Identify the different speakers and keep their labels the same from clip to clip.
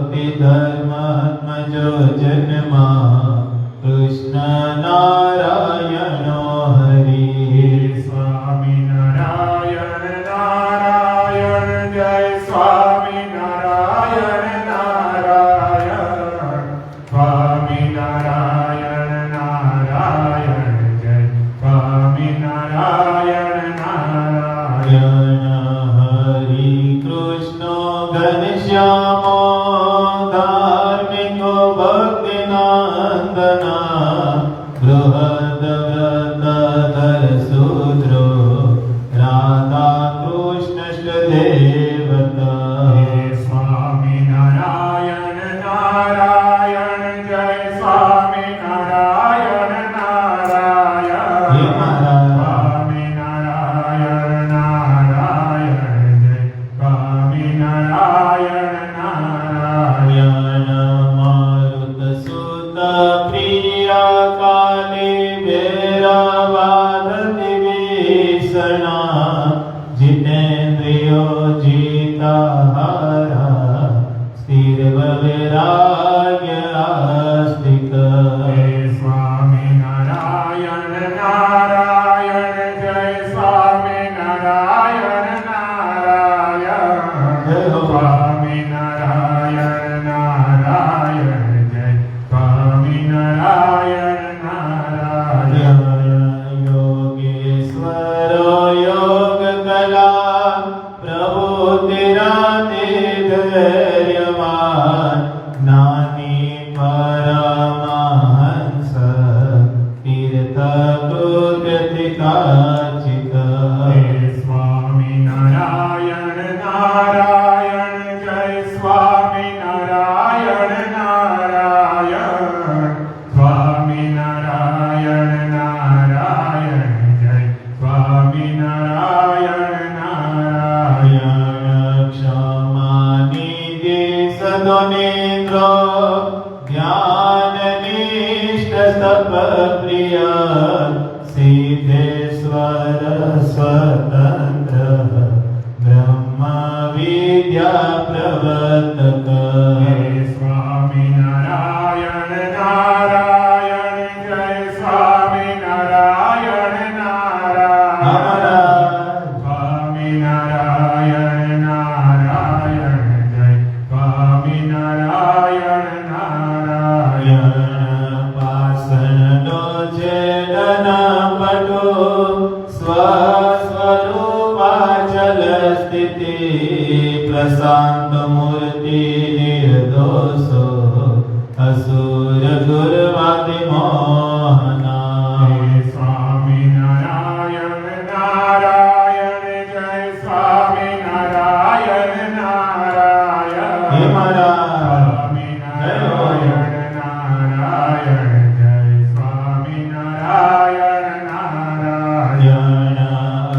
Speaker 1: भक्ति धर्मात्मजो जन्मा कृष्ण नारायणो हरि।
Speaker 2: स्वामी नारायण नारायण जय स्वामी नारायण नारायण। स्वामी नारायण नारायण जय स्वामी नारायण नारायण।
Speaker 1: हरि कृष्ण घनश्यामो धार्मिको भक्तिनन्दना बृहद्व्रतधर शूद्रो राधा कृष्णश्च देवता।
Speaker 2: स्वामी नारायण नारायण जय स्वामी नारायण नारायण। स्वामी नारायण नारायण जय स्वामी नारायण नारायण।
Speaker 1: मारुतसुत प्रिया काली भैरवादति भीषणा जितेन्द्रियो जिताहारा स्थिरवैराग्य आस्तिक।
Speaker 2: स्वामी नारायण नारायण जय स्वामी नारायण नारायण। स्वामी नारायण नारायण जय स्वामी नारायण नारायण।
Speaker 1: योगेश्वर योगकला प्रभुतिरातिधैर्यवान् ज्ञानी परमहंस तीर्थकृत्यतिकाचित।
Speaker 2: स्वामी नारायण नारायण जय स्वामी नारायण नारायण। स्वामी नारायण नारायण जय स्वामी नारायण नारायण।
Speaker 1: क्षमानिधि सदनेन्द्र ज्ञाननिष्ठस्तपप्रिय सिद्धेश्वर स्वतन्त्र ब्रह्म विद्या प्रवर्तक।
Speaker 2: स्वामी नारायण नारायण जय स्वामी नारायण नारायण। स्वामी नारायण नारायण जय स्वामी नारायण नारायण।
Speaker 1: पाषाणो छेदनपटो स्वस्वरूपाचल स्थिति प्रशांत मूर्ति निर्दोषो असुर दुर्वादि मोहना।
Speaker 2: स्वामी नारायण नारायण जय स्वामी नारायण नारायण। स्वामी नारायण नारायण जय स्वामी नारायण नारायण।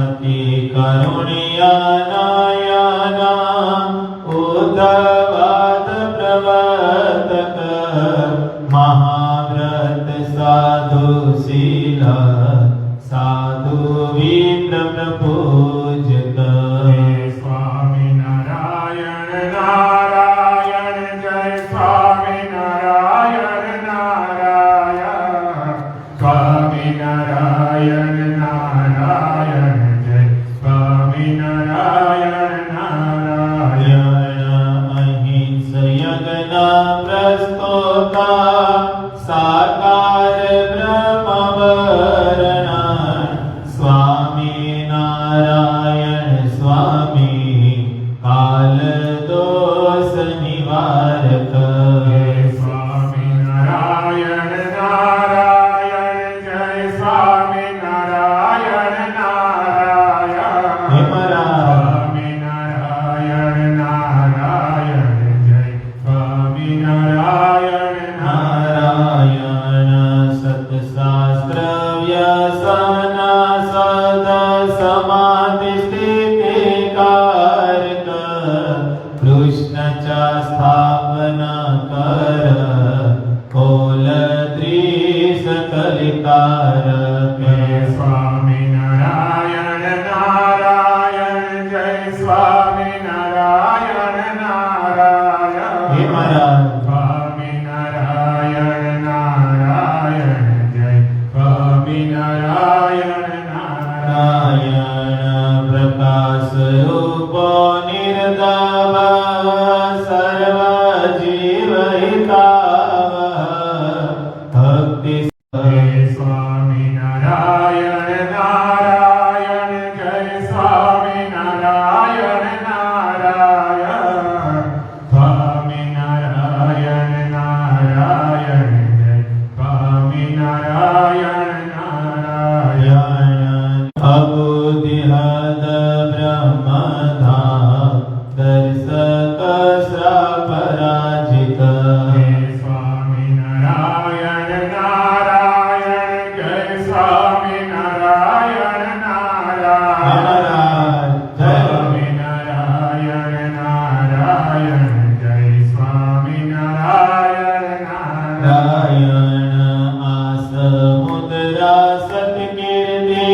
Speaker 1: अति करुणिया नयना उद्धवाद प्रवर्तक महाव्रत साधुशील साधु वीर प्रपूजक।
Speaker 2: स्वामी नारायण नारायण जय स्वामी नारायण नारायण। स्वामी नारायण नारायण जय स्वामी नारायण नारायण।
Speaker 1: अहिंसयज्ञ प्रस्तोता साकार ब्रह्मवरण स्वामी नारायण स्वामी कालदोष निवारक।
Speaker 2: स्वामी नारायण नारायण जय स्वामी नारायण नारायण। स्वामी नारायण नारायण जय स्वामी नारायण
Speaker 1: नारायण सत्शास्त्र व्यसन सद समाधि स्थिति कारक कृष्ण चा स्थापना कर कोलद्रीस कलिकारक।
Speaker 2: स्वामी नारायण नारायण जय स्वामी नारायण नारायण।
Speaker 1: जीवहितावह भक्ति
Speaker 2: जय स्वामी नारायण नारायण जय स्वामी नारायण नारायण स्वामी नारायण नारायण जय स्वामी नारायण नारायण
Speaker 1: अबुधिहद ब्रह्मधा दर्शक पराजित
Speaker 2: जय स्वामी नारायण नारायण जय स्वामी नारायण नारायण स्वामी नारायण नारायण जय स्वामी नारायण नारायण
Speaker 1: आसमुद्रा सत्कीर्ति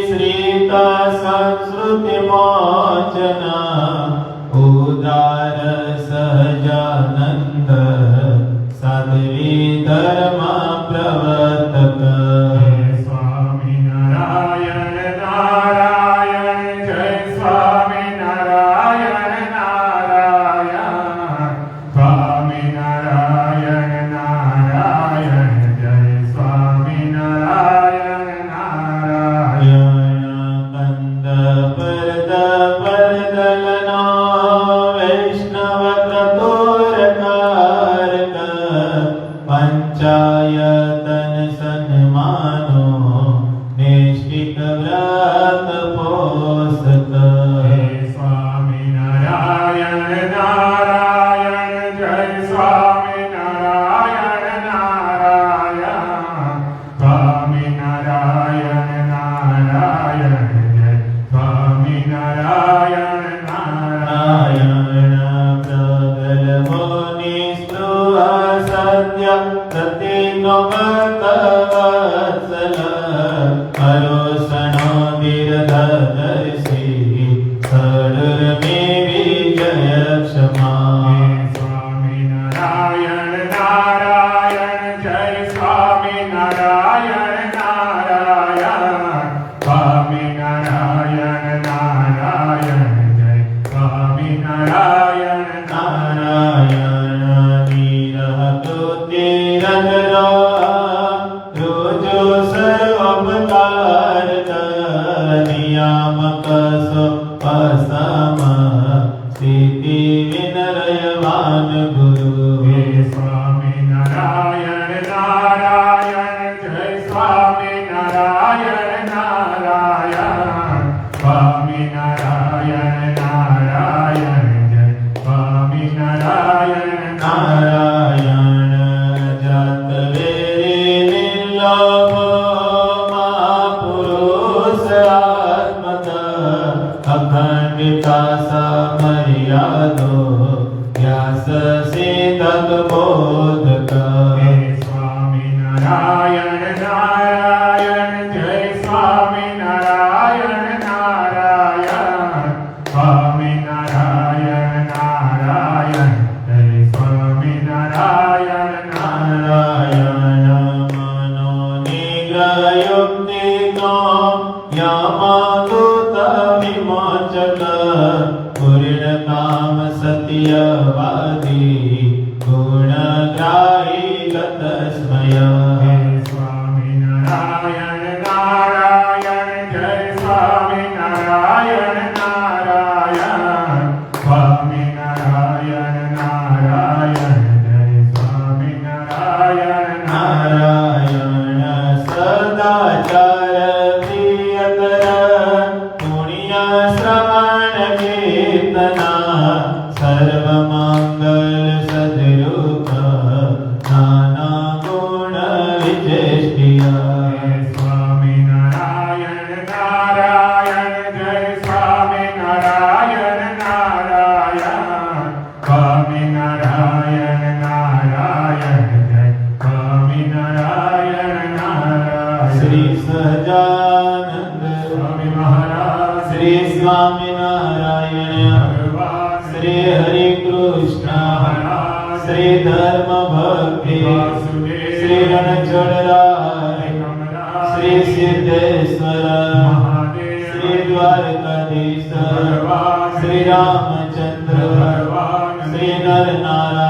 Speaker 1: श्रीत संस्कृति मोचन उदार सहजानंद साध्वी धर्म प्रवर्तक
Speaker 2: जय स्वामी नारायण नारायण जय स्वामी नारायण नारायण स्वामी नारायण नारायण जय स्वामी नारायण नारायण
Speaker 1: कंद परद परदलनो वैष्णव क्रतुरकारक पंचायतन सन्मानो निष्ठिक व्रत पोषक
Speaker 2: जय स्वामी नारायण नारायण जय स्वामी नारायण नारायण स्वामी नारायण नारायण जय स्वामी नारायण नारायण
Speaker 1: प्रबल मुनि स्पृह सत्य प्रतीको भक्तवत्सल हरोषणो दीर्घदर्शी षडुर्मे विजय क्षमा
Speaker 2: जय स्वामी नारायण नारायण जय स्वामी नारायण नारायण स्वामी नारायण नारायण जय स्वामी नारायण
Speaker 1: नारायण नीरहतु तीरधरो रोजो सर्वोपकारक नियामक स्वपसम स्थिति विनरयवान गुरु
Speaker 2: जय स्वामी नारायण नारायण जय स्वामी नारायण नारायण स्वामी नारायण नारायण जय स्वामी नारायण
Speaker 1: नारायण जात वेरी निर्लोभ महापुरुष आत्मत अखंडिता समर्यादो व्यास सिद्धक बोधक
Speaker 2: जय स्वामी नारायण नारायण जय स्वामी नारायण नारायण स्वामी नारायण नारायण जय स्वामी नारायण
Speaker 1: नारायण मनो निग्रहयुक्तिको यमदूत विमोचक पूर्णकाम सत्यवादी गुणग्राही गतस्मय
Speaker 2: जय स्वामी नारायण नारायण जय स्वामी नारायण नारायण स्वामी नारायण नारायण जय स्वामी नारायण
Speaker 1: नारायण सदाचार प्रियकर पुण्य श्रवण कीर्तना सर्वमंगल सद्रूप नाना गुण विचेष्टिया
Speaker 2: जय स्वामी नारायण नारायण जय स्वामी नारायण नारायण स्वामी नारायण नारायण जय स्वामी नारायण नारायण
Speaker 1: श्री सहजानंद
Speaker 2: स्वामी महाराज
Speaker 1: श्री स्वामी नारायण
Speaker 2: भगवान
Speaker 1: श्री हरि कृष्ण
Speaker 2: महाराज
Speaker 1: श्री धर्म भक्ति
Speaker 2: वासुदेव
Speaker 1: श्री रणछोड़राय श्री सिद्धेश्वर
Speaker 2: महादेव
Speaker 1: श्री द्वारकाधीश
Speaker 2: भगवान
Speaker 1: श्री रामचंद्र
Speaker 2: भगवान
Speaker 1: श्री नर नारायण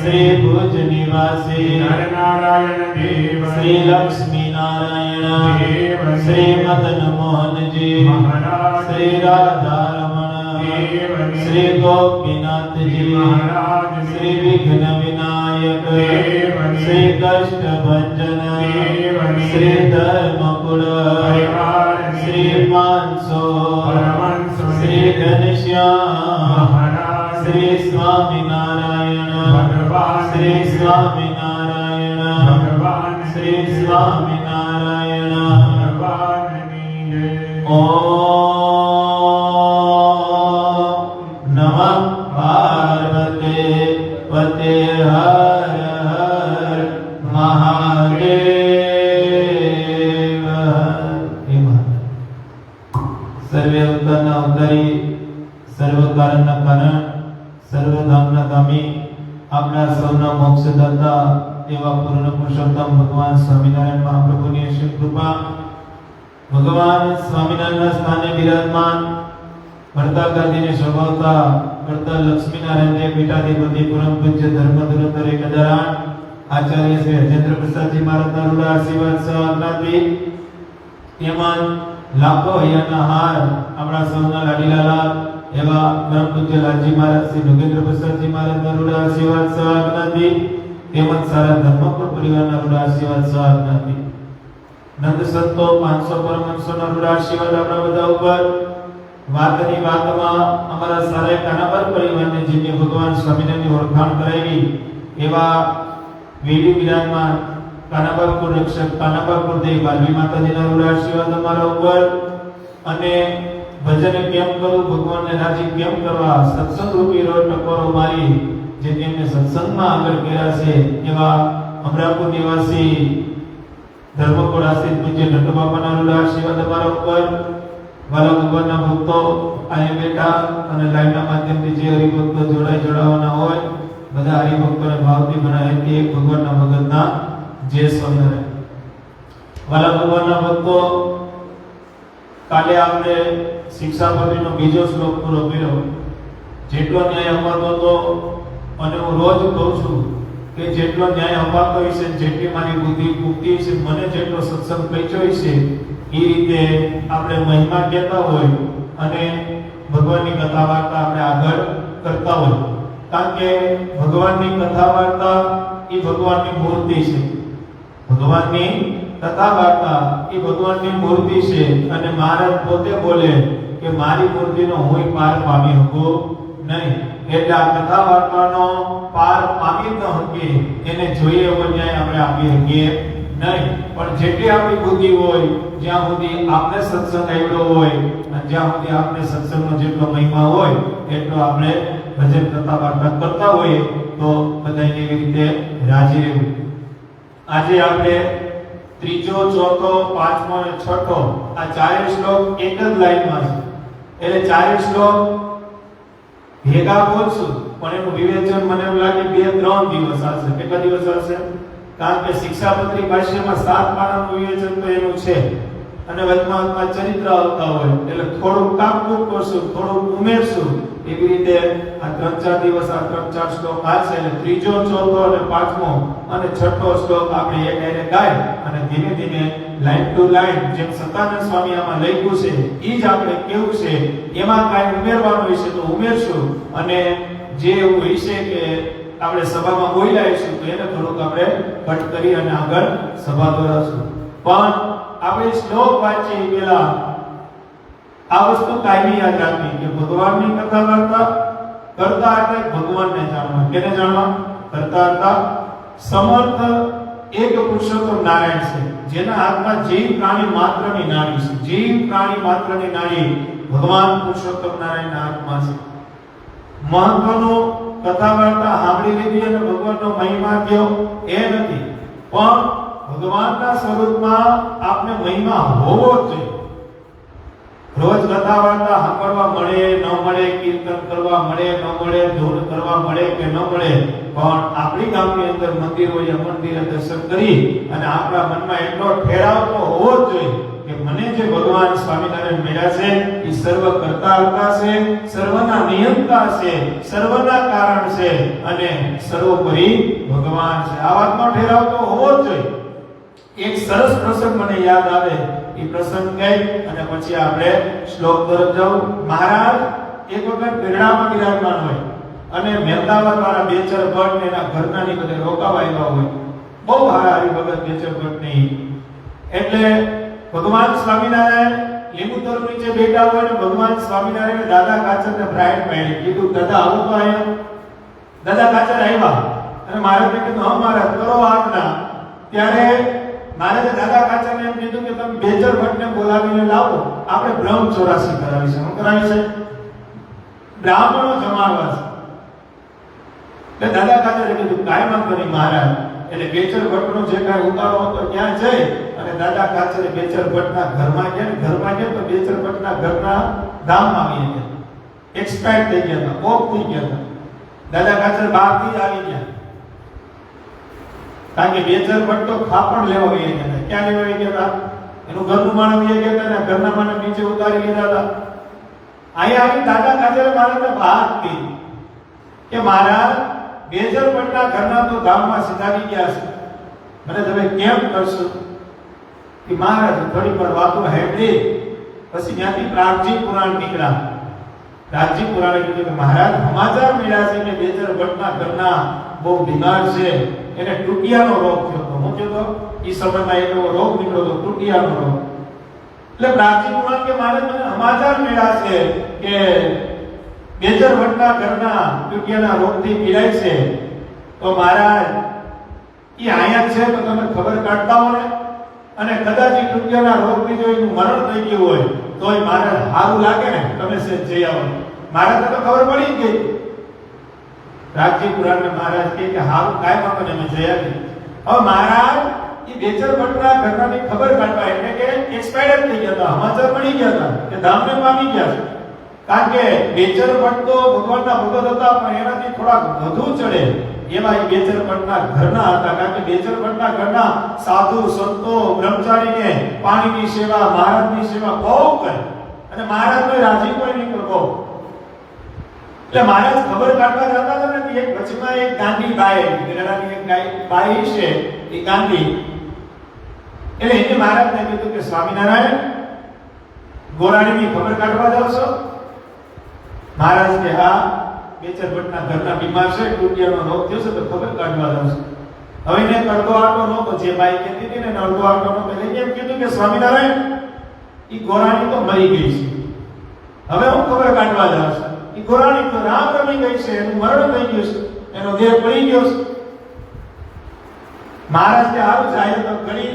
Speaker 1: શ્રી ભુજ નિવાસી
Speaker 2: નરનારાયણ દેવ
Speaker 1: શ્રી લક્ષ્મી નારાયણ
Speaker 2: દેવ
Speaker 1: શ્રી મદન મોહનજી
Speaker 2: મહારાજ
Speaker 1: શ્રી રાધારમણ
Speaker 2: દેવ
Speaker 1: શ્રી ગોપીનાથજી
Speaker 2: મહારાજ
Speaker 1: શ્રી વિઘ્ન વિનાયક
Speaker 2: દેવ
Speaker 1: શ્રી કષ્ટભંજન
Speaker 2: દેવ
Speaker 1: શ્રી ધર્મકુળ
Speaker 2: પરિવાર
Speaker 1: શ્રી પાંચસો
Speaker 2: પરમહંસ
Speaker 1: શ્રી ઘનશ્યામ
Speaker 2: મહારાજ
Speaker 1: શ્રી સ્વામિનારાયણ
Speaker 2: ભગવાન
Speaker 1: શ્રી સ્વામિનારાયણ
Speaker 2: ભગવાન
Speaker 1: શ્રી સ્વામિનારાયણ
Speaker 2: ભગવાનની જય.
Speaker 1: ઓમ નમઃ પાર્વતી પતે હર હર મહાદેવ. સર્વે અવતારના અવતારી સર્વ કારણના કારણ સર્વ ધામના ધામી આપણા સૌના મોક્ષદાતા એવા પૂર્ણ પુરુષોત્તમ ભગવાન સ્વામિનારાયણ મહાપ્રભુની અસીમ કૃપા, ભગવાન સ્વામિનારાયણના સ્થાને બિરાજમાન ભરતા ગાંધીને સ્વભાવતા કરતા લક્ષ્મીનારાયણ દેવ પીઠાધિપતિ પરમ પૂજ્ય ધર્મધુરંધર 1008 આચાર્ય શ્રી અજેન્દ્ર પ્રસાદજી મહારાજના રૂડા આશીર્વાદ સહ આજ્ઞાથી એમાં લાખો હૈયાના હાર આપણા સૌના લાડીલાલા એવા પરમ પૂજ્ય લાલજી મહારાજ શ્રી નગેન્દ્ર પ્રસાદજી મહારાજના રૂડા આશીર્વાદ સહ આજ્ઞાથી તેમજ સારા ધર્મપુર પરિવારના રૂડા આશીર્વાદ સહ આજ્ઞાથી નંદ સંતો 500 પરમહંસોના રૂડા આશીર્વાદ આપણા બધા ઉપર. વાતની વાતમાં અમારા સારા કાનાબર પરિવારને જેને ભગવાન સ્વામિનારાયણની ઓળખાણ કરાવી એવા વીડી વિરાજમાન કાનાબાપુર રક્ષક કાનાબાપુર દેવ વાલ્મી માતાજીના રૂડા આશીર્વાદ અમારા ઉપર. અને ભજન કેમ કરું, ભગવાનને રાજી કેમ કરવા, સત્સંગ રૂપી રોજ ટકોરો મારી જે તેમને સત્સંગમાં આગળ કર્યા છે એવા અમરાપુર નિવાસી ધર્મકોળ આશ્રિત પૂજ્ય નટુ બાપાના રૂડા આશીર્વાદ અમારા ઉપર. વાલા ભગવાનના ભક્તો અહીંયા બેઠા અને લાઈવના માધ્યમથી જે હરિભક્તો જોડાવાના હોય બધા હરિભક્તોને ભાવથી બનાવે કે એક ભગવાનના ભગતના જય સ્વામિનારાયણ. વાલા ભગવાનના ભક્તો, કાલે આપણે શિક્ષાપત્રીનો બીજો શ્લોક પૂરો કર્યો. જેટલો ન્યાય અપાતો હતો અને હું રોજ કહું છું કે જેટલો ન્યાય અપાતો હશે, જેટલી મારી બુદ્ધિ પૂગતી હશે, મને જેટલો સત્સંગ પહોંચ્યો હશે એ રીતે આપણે મહિમા કહેતા હોય અને ભગવાનની કથા વાર્તા આપણે આગળ કરતા હોય. કારણ કે ભગવાનની કથા વાર્તા એ ભગવાનની મૂર્તિ છે. ભગવાનની કથા વાર્તા એ ભગવાનની મૂર્તિ છે અને મહારાજ પોતે બોલે કે મારી મૂર્તિનો હું પાર પામી શકું નહીં. એટલે આ કથા વાર્તાનો પાર પામી ન શકીએ એને જોઈએ એવો ન્યાય આપણે આપી શકીએ નહીં. પણ જેટલી આપણી બુદ્ધિ હોય, જ્યાં સુધી આપણે સત્સંગ આવ્યો હોય અને જ્યાં સુધી આપણે સત્સંગનો જેટલો મહિમા હોય એટલો આપણે ભજન કથા વાર્તા કરતા હોઈએ તો બધાને એવી રીતે રાજી રહેવું. આજે આપણે ત્રીજો, ચોથો, પાંચમો અને છઠ્ઠો આ ચારે શ્લોક એક જ લાઈનમાં છે. એટલે ચારે શ્લોક ભેગા બોલશું પણ એનું વિવેચન મને એવું લાગે 2-3 દિવસ આવશે. કેટલા દિવસ આવશે? કારણ કે શિક્ષાપત્રી ભાષ્યમાં 7 પાનાનું વિવેચન તો એનું છે અને વચમાં ચરિત્ર આવતા હોય એટલે થોડું કાપકૂપ કરશું, થોડું ઉમેરશું. એવી રીતે આ 3-4 દિવસ આ 3-4 શ્લોક આવશે. એટલે ત્રીજો, ચોથો અને પાંચમો અને છઠ્ઠો શ્લોક આપણે એક આઈને ગાય અને ધીમે ધીમે લાઈન ટુ લાઈન જેમ સતાનંદ સ્વામી આમાં લખ્યું છે એ જ આપણે કેવું છે એમાં કાંઈ ઉમેરવાનું હશે તો ઉમેરશું અને જે એવું હશે કે આપણે સભામાં બોલ્યા હશું તો એને થોડુંક આપણે કટ કરી અને આગળ સભા દોરાશું. પણ આપણે શ્લોક વાંચીએ પહેલા આ વસ્તુ કાયમી યાદ રાખવી કે ભગવાનની કથા વાર્તા કરતા એટલે ભગવાનને જાણવા. કેને જાણવા? કરતા હતા સમર્થ એક પુરુષોત્તમ નારાયણ છે જેના હાથમાં જીવ પ્રાણી માત્રની નાડી છે. જીવ પ્રાણી માત્રની નાડી ભગવાન પુરુષોત્તમ નારાયણના હાથમાં છે. મહત્વનો કથા વાર્તા સાંભળી લીધી અને ભગવાનનો મહિમા થયો એ નથી, પણ ભગવાનના સ્વરૂપમાં આપને મહિમા હોવો જ જોઈએ. રોજ કથા વાર્તા સાંભળવા મળે ન મળે, કીર્તન કરવા મળે ન મળે, ધૂન કરવા મળે કે ન મળે, પણ આપણી ગામની અંદર મંદિર હોય મંદિરે દર્શન કરી અને આપણા મનમાં એટલો ઠેરાવ તો હોવો જ જોઈએ કે મને જે ભગવાન સ્વામિનારાયણ મળ્યા છે એ સર્વ કરતા હરતા છે, સર્વના નિયંતા છે, સર્વના કારણ છે અને સર્વોપરી ભગવાન છે. આ વાતનો ઠેરાવ તો હોવો જ જોઈએ. એક સરસ પ્રસંગ મને યાદ આવે, એ પ્રસંગ કહી અને પછી આપણે શ્લોક તરફ જાઉં. મહારાજ એક વખત પેરડામાં બિરાજમાન હોય અને મહેતાવર વાળા બેચર ભટ્ટ ને એના ઘરનાની બધે રોકાવા આવ્યા હોય. બહુ હારા હરિભગત બેચર ભટ્ટ ની. એટલે ભગવાન સ્વામિનારાયણ લીંબુતરુ નીચે બેઠા હોય અને ભગવાન સ્વામિનારાયણ દાદા કાચરને બ્રાઇડ પાડી કીધું, દાદા આવો તો આયા. દાદા કાચર આવ્યા અને મહારાજે કીધું, હા મહારાજ કરો આજ્ઞા. ત્યારે મહારાજે દાદા કાચરને એમ કીધું કે તમે બેચર ભટ્ટને બોલાવીને લાવો, આપણે બ્રહ્મ ચોરાસી કરાવી છે. શું કરાવી છે? બ્રાહ્મણો જમાડવા છે. એટલે દાદા કાચરે કીધું, કાંઈ વાંધો નહીં મહારાજ. એટલે બેચર ભટ્ટનો જે કાંઈ ઉતારો હતો ત્યાં જઈ અને દાદા કાચરે બેચર ભટ્ટના ઘરમાં ગયા તો બેચર ભટ્ટના ઘરના ધામમાં આવી ગયા. એક્સપાયર થઈ ગયા હતા, ઓફ થઈ ગયા હતા. દાદા કાચર બહારથી જ આવી ગયા. કારણ કે બેચર ભટ્ટ તો ખાપણ લેવા ગયા હતા. ક્યાં લેવા ગયા હતા? એનું ઘરનું માણસ ગયા હતા ને ઘરના માણસ નીચે ઉતારી લીધા હતા. અહીંયા આવી દાદા કાચરે માણસને વાત કરી કે મહારાજ બેચર ભટ્ટના ઘરના તો ધામમાં સીધાવી ગયા છે, મને તમે કેમ કરશો? કે મહારાજ થોડી પર વાતો હેડી પછી ત્યાંથી પ્રાગજી પુરાણ નીકળ્યા. પ્રાગજી પુરાણે કીધું કે મહારાજ સમાચાર મળ્યા છે કે બેચર ભટ્ટના ઘરના બહુ બીમાર છે, એને ટુટિયાનો રોગ થયો હતો. હું કહેતો એ સમયમાં એનો રોગ નીકળ્યો હતો, ટુટિયાનો રોગ. એટલે પ્રાગજી પુરાણ કે મહારાજ મને સમાચાર મળ્યા છે કે બેચર ભટ્ટના ઘરના ટુટિયાના રોગથી પીડાય છે, તો મહારાજ એ આયા છે તો તમે ખબર કાઢતા હો ને, અને કદાચ એ ટુટિયાના રોગથી જો એનું મરણ થઈ ગયું હોય તો એ મહારાજ સારું લાગે ને, તમે સે જઈ આવો. મહારાજને તો ખબર પડી ગઈ. રાજજી પુરાણને મહારાજ કહે કે હારું કાંઈ વાંધો નહીં, અમે જઈ આવી. હવે મહારાજ એ બેચર ભટ્ટના ઘરનાની ખબર કાઢવા એટલે કે એક્સપાયર્ડ થઈ ગયા હતા, સમાચાર મળી ગયા હતા કે ધામને પામી ગયા છે. કારણ કે બેચર ભટ્ટ તો ભગવાનના ભગત હતા પણ એનાથી થોડા વધુ ચડે એવા એ બેચર ભટ્ટના ઘરના હતા. કારણ કે બેચર ભટ્ટના ઘરના સાધુ સંતો બ્રહ્મચારીને પાણીની સેવા, મહારાજની સેવા બહુ કરે અને મહારાજનો રાજી કોઈ નહીં કરતો. એટલે મહારાજ ખબર કાઢવા જતા હતા ને, એક વચમાં એક ગાંધી બાઈ, ગરડાની એક બાઈ છે એ ગાંધી. એટલે એને મહારાજને કીધું કે સ્વામિનારાયણ ગોરાણીની ખબર કાઢવા જાવ છો? મહારાજ કે હા, બેચર ભટ્ટના ઘરના બીમાર છે, ટુટિયાનો રોગ થયો છે તો ખબર કાઢવા જાવ છું. હવે એને અડધો આટો નહોતો, જે બાઈ કહેતી હતી ને અડધો આટો નહોતો. એટલે એમ કીધું કે સ્વામિનારાયણ ઈ ગોરાણી તો મરી ગઈ છે, હવે હું ખબર કાઢવા જાવ છું. ઈ ગોરાણી તો રામ રમી ગઈ છે, એનું મરણ થઈ ગયું છે, એનો દેહ પડી ગયો છે. મહારાજ કે હારું જાય તો કરી,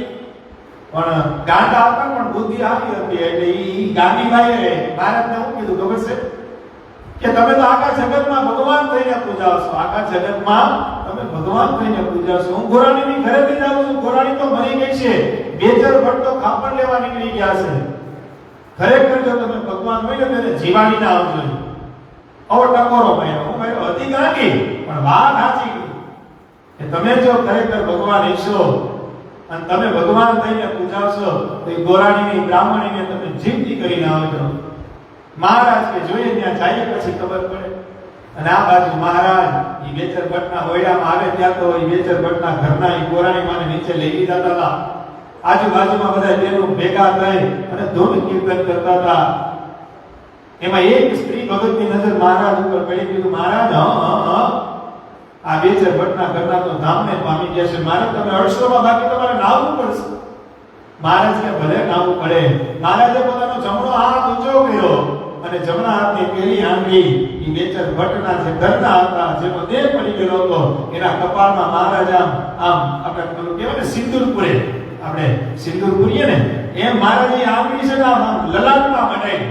Speaker 1: પણ ગાંડા હતા પણ બુદ્ધિ આવી હતી. એટલે ઈ ગાંધીભાઈએ મહારાજને શું કીધું ખબર છે કે તમે તો આખા જગતમાં ભગવાન થઈને પૂજાવો છો, આખા જગતમાં તમે ભગવાન થઈને પૂજાવો છો. હું ગોરાણીની ઘરેથી જાઉં છું, ગોરાણી તો મરી ગઈ છે, બેચર ભટ્ટ તો ખાપણ લેવા નીકળી ગયા છે. ખરેખર જો તમે ભગવાન હોય ને તેને જીવાડી ના આવજો. આવો ટકોરો માર્યો, હું માર્યો હતી ગાંધી પણ વાત સાચી કે તમે જો ખરેખર ભગવાન ઈશો અને તમે ભગવાન થઈને પૂજાવશો તો એ ગોરાણીની બ્રાહ્મણીને તમે જીવતી કરીને આવજો. મહારાજ કે જોઈએ ત્યાં જઈએ પછી ખબર પડે. અને આ બાજુ મહારાજ એ બેચર ભટ્ટના હોયડામાં આવે ત્યાં તો એ બેચર ભટ્ટના ઘરના એ ગોરાણી માને નીચે લઈ લીધા હતા. આજુબાજુમાં બધા બહેનો ભેગા થઈ અને ધૂન કીર્તન કરતા હતા. એમાં એક સ્ત્રી ભગતની નજર મહારાજ ઉપર પડી. કીધું મહારાજ આ બેચર ભટ્ટના ઘરના તો ધામને પામી ગયા છે, મારે તમે અડશોમાં બાકી તમારે નાવવું પડશે. મહારાજ કે ભલે નાવવું પડે. મહારાજે પોતાનો જમણો હાથ ઊંચો કર્યો અને જમણા હાથની પેલી આંગળી એ બેચર ભટ્ટના જે ઘરના હતા જેનો દેહ પડી ગયો હતો એના કપાળમાં મહારાજ આમ આપણે પેલું કહેવાય ને સિંદૂર પૂરે, આપણે સિંદૂર પૂરીએ ને એમ મહારાજની આંગળી છે ને આમ લલાટમાં મટાઈ.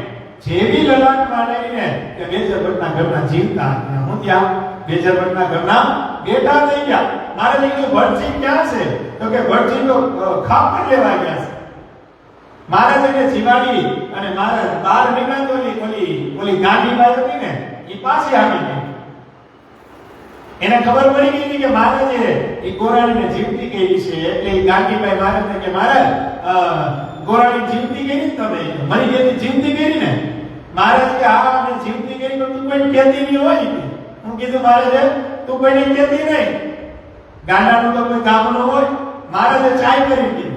Speaker 1: જેવી લલાટમાં મટાઈને કે બેચર ભટ્ટના ઘરના જીવતા હું ત્યાં બેચર ભટ્ટના ઘરના બેઠા થઈ ગયા. મહારાજે કીધું ભટ્ટજી ક્યાં છે? તો કે ભટ્ટજી તો ખાપણ લેવા ગયા છે. મહારાજને જીવાડી અને મહારાજ બહાર નીકળ્યા તો ઓલી ગાંધીબાઈ હતી ને એ પાછી આવી ગઈ. એને ખબર પડી ગઈ હતી કે મહારાજે એ ગોરાણીને જીવતી ગઈ છે. એટલે એ ગાંધીબાઈ મહારાજને કે મહારાજ ગોરાણી જીવતી કરી ને તમે મરી ગઈ જીવતી કરી ને મહારાજ કે આ મેં જીવતી કરી તો તું કોઈ કહેતી નહીં હોય ને હું કીધું મહારાજ તું કોઈને કહેતી નહીં ગાંડાનું તો કોઈ કામ ન હોય મહારાજે ચાય કરી દીધી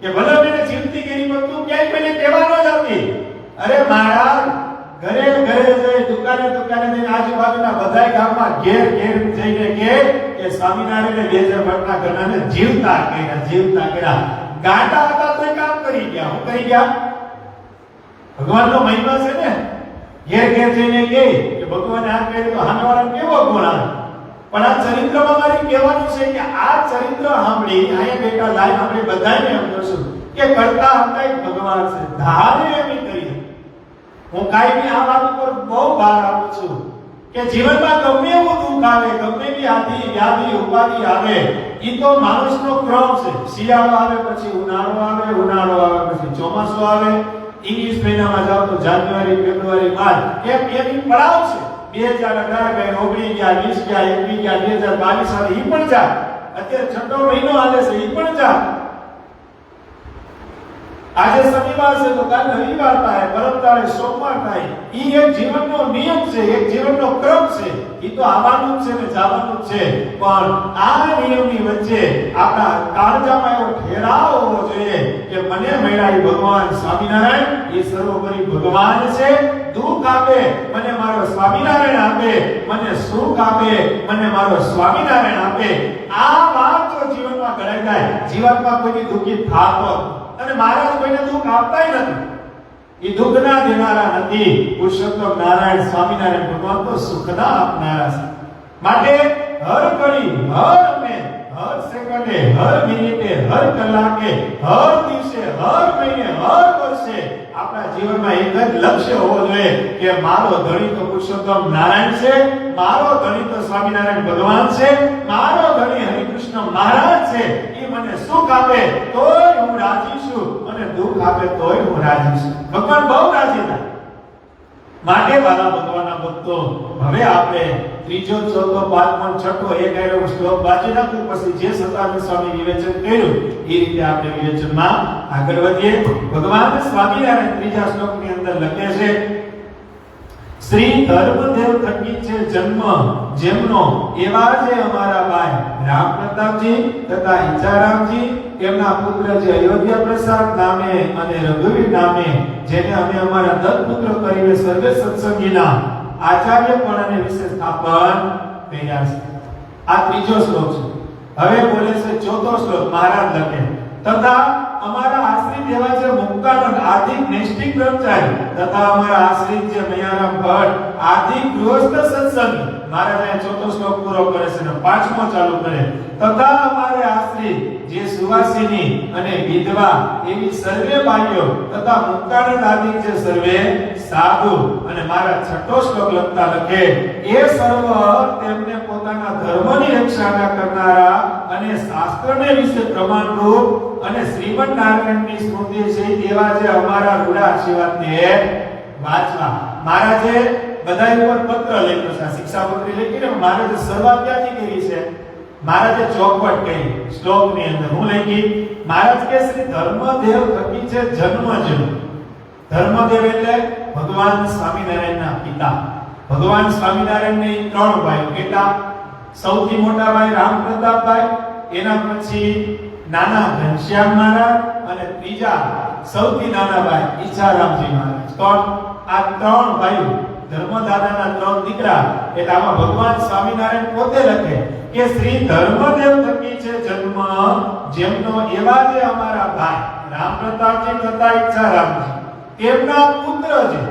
Speaker 1: કે ભલે મેં જીવતી કરી પણ તું ક્યાંય કોઈને કહેવાનો જ નથી અરે મહારાજ ઘરે ઘરે જઈ દુકાને જઈને આજુબાજુના બધાય ગામમાં ઘેર જઈને કે સ્વામિનારાયણ 2008ના ઘરનાને જીવતા કર્યા ગાંડા હતા તોય કામ કરી ગયા હું કરી ગયા ભગવાનનો મહિમા છે ને ઘેર જઈને કે ભગવાને આ કહ્યું તો હાનવાળાને કેવો ગુણ આવે પણ આ ચરિત્રમાં મારે કહેવાનું છે કે આ ચરિત્ર સાંભળી અહીંયા બેઠા લાઈન આપણે બધાને એમ કહીશું કે કરતા હતા એક ભગવાન છે ધારે એવી કરી હું કાયમી આ વાત ઉપર બહુ ભાર આપું છું કે જીવનમાં ગમે એવું દુઃખ આવે ગમે એવી આદિ વ્યાધિ ઉપાધિ આવે ઈ તો માણસનો ક્રમ છે શિયાળો આવે પછી ઉનાળો આવે પછી ચોમાસું આવે ઇંગ્લિશ મહિનામાં જાવ તો જાન્યુઆરી ફેબ્રુઆરી માર્ચ એની પડાવ છે 2018 ગયા 19 ગયા 20 ગયા 21 ગયા 2022 આવે ઈ પણ જા અત્યારે છઠ્ઠો મહિનો આવે છે ઈ પણ જા આજે શનિવાર છે તો કાલે રવિવાર થાય પરમ દાડે સોમવાર થાય ઈ એક જીવનનો નિયમ છે એક જીવનનો ક્રમ છે ઈ તો આવવાનું છે ને જવાનું છે પણ આ નિયમની વચ્ચે આપણા કાળજામાં એવો ઠેરાવ હોવો જોઈએ કે મને મળ્યા ભગવાન સ્વામિનારાયણ એ સર્વોપરી ભગવાન છે દુઃખ આપે મને મારો સ્વામિનારાયણ આપે મને સુખ આપે મને મારો સ્વામિનારાયણ આપે આ વાત જો જીવનમાં ગણાય જાય જીવનમાં કોઈ દુઃખી થાતો અને મહારાજ કોઈને દુઃખ આપતાય નથી એ દુઃખ ના દેનારા નથી પુરુષોત્તમ નારાયણ સ્વામિનારાયણ ભગવાન તો સુખના આપનારા છે માટે હર ઘડી હર મિનિટ હર સેકન્ડે હર મિનિટે હર કલાકે હર દિવસે હર મહિને હર વર્ષે આપણા જીવનમાં એક જ લક્ષ્ય હોવો જોઈએ કે મારો ધણી તો પુરુષોત્તમ નારાયણ છે મારો ધણી તો સ્વામિનારાયણ ભગવાન છે મારો ધણી હરિકૃષ્ણ મહારાજ છે એ મને સુખ આપે તોય હું રાજી છું અને દુઃખ આપે તોય હું રાજી છું ભગવાન બહુ રાજી થાય માટે વાલા ભગવાનના ભક્તો હવે આપણે ત્રીજો ચોથો પાંચમો છઠ્ઠો એક આયરો શ્લોક વાંચી નાખું પછી જે સતાનંદ સ્વામી વિવેચન કર્યું એ રીતે આપણે વિવેચનમાં આગળ વધીએ ભગવાન સ્વામિનારાયણ ત્રીજા શ્લોકની અંદર લખે છે શ્રી ધર્મદેવ થકી છે જન્મ જેમનો એવા જે અમારા ભાઈ રામ પ્રતાપજી તથા ઈચ્છારામજી તેમના પુત્ર જે અયોધ્યા પ્રસાદ નામે અને રઘુવીર નામે જેને અમે અમારા દત્તપુત્ર કરીને સર્વે સત્સંગીના આચાર્યપણ અને વિશે સ્થાપન કર્યા છે આ ત્રીજો શ્લોક છે હવે બોલે છે ચોથો શ્લોક મહારાજ લખે તથા અમારા આશ્રિત એવા જે મુક્તાનંદ આર્થિક નૈષ્ઠિક બ્રહ્મચારી તથા અમારા આશ્રિત જે મયારામ ભટ્ટ આર્થિક ગૃહસ્થ સત્સંગ મહારાજ ચોથો શ્લોક પૂરો કરે છે અને પાંચમો ચાલુ કરે તથા અમારે આશ્રિત જે સુવાસિની અને વિધવા એવી સર્વે બાઈઓ તથા મુક્તાનંદ આદિ જે સર્વે સાધુ અને મારા છઠ્ઠો શ્લોક લખતા લખે એ સર્વ તેમને પોતાના ધર્મની રક્ષા કરનારા અને શાસ્ત્રને વિશે પ્રમાણરૂપ અને શ્રીમદ નારાયણની સ્મૃતિ છે તેવા જે અમારા રૂડા આશીર્વાદને વાંચવા મહારાજે બધા ઉપર પત્ર લખ્યો છે શિક્ષાપત્રી લખીને મહારાજે શરૂઆત ક્યાંથી કરી છે મહારાજે ચોખવટ કરી શ્લોકની અંદર હું લખી મહારાજ કે શ્રી ધર્મદેવ થકી છે જન્મ ધર્મદેવ એટલે ભગવાન સ્વામિનારાયણના પિતા ભગવાન સ્વામિનારાયણને ત્રણ ભાઈઓ કેટલા સૌથી મોટા ભાઈ રામ પ્રતાપભાઈ એના પછી નાના ઘનશ્યામ મહારાજ અને ત્રીજા સૌથી નાના ભાઈ ઈચ્છારામજી મહારાજ કોણ આ ત્રણ ભાઈઓ ધર્મદાદાના ત્રણ દીકરા એટલે આમાં ભગવાન સ્વામિનારાયણ પોતે લખે કે શ્રી ધર્મદેવ થકી છે જન્મ જેમનો એવા જે અમારા ભાઈ રામ પ્રતાપજી તથા ઈચ્છારામજી તેમના પુત્ર છે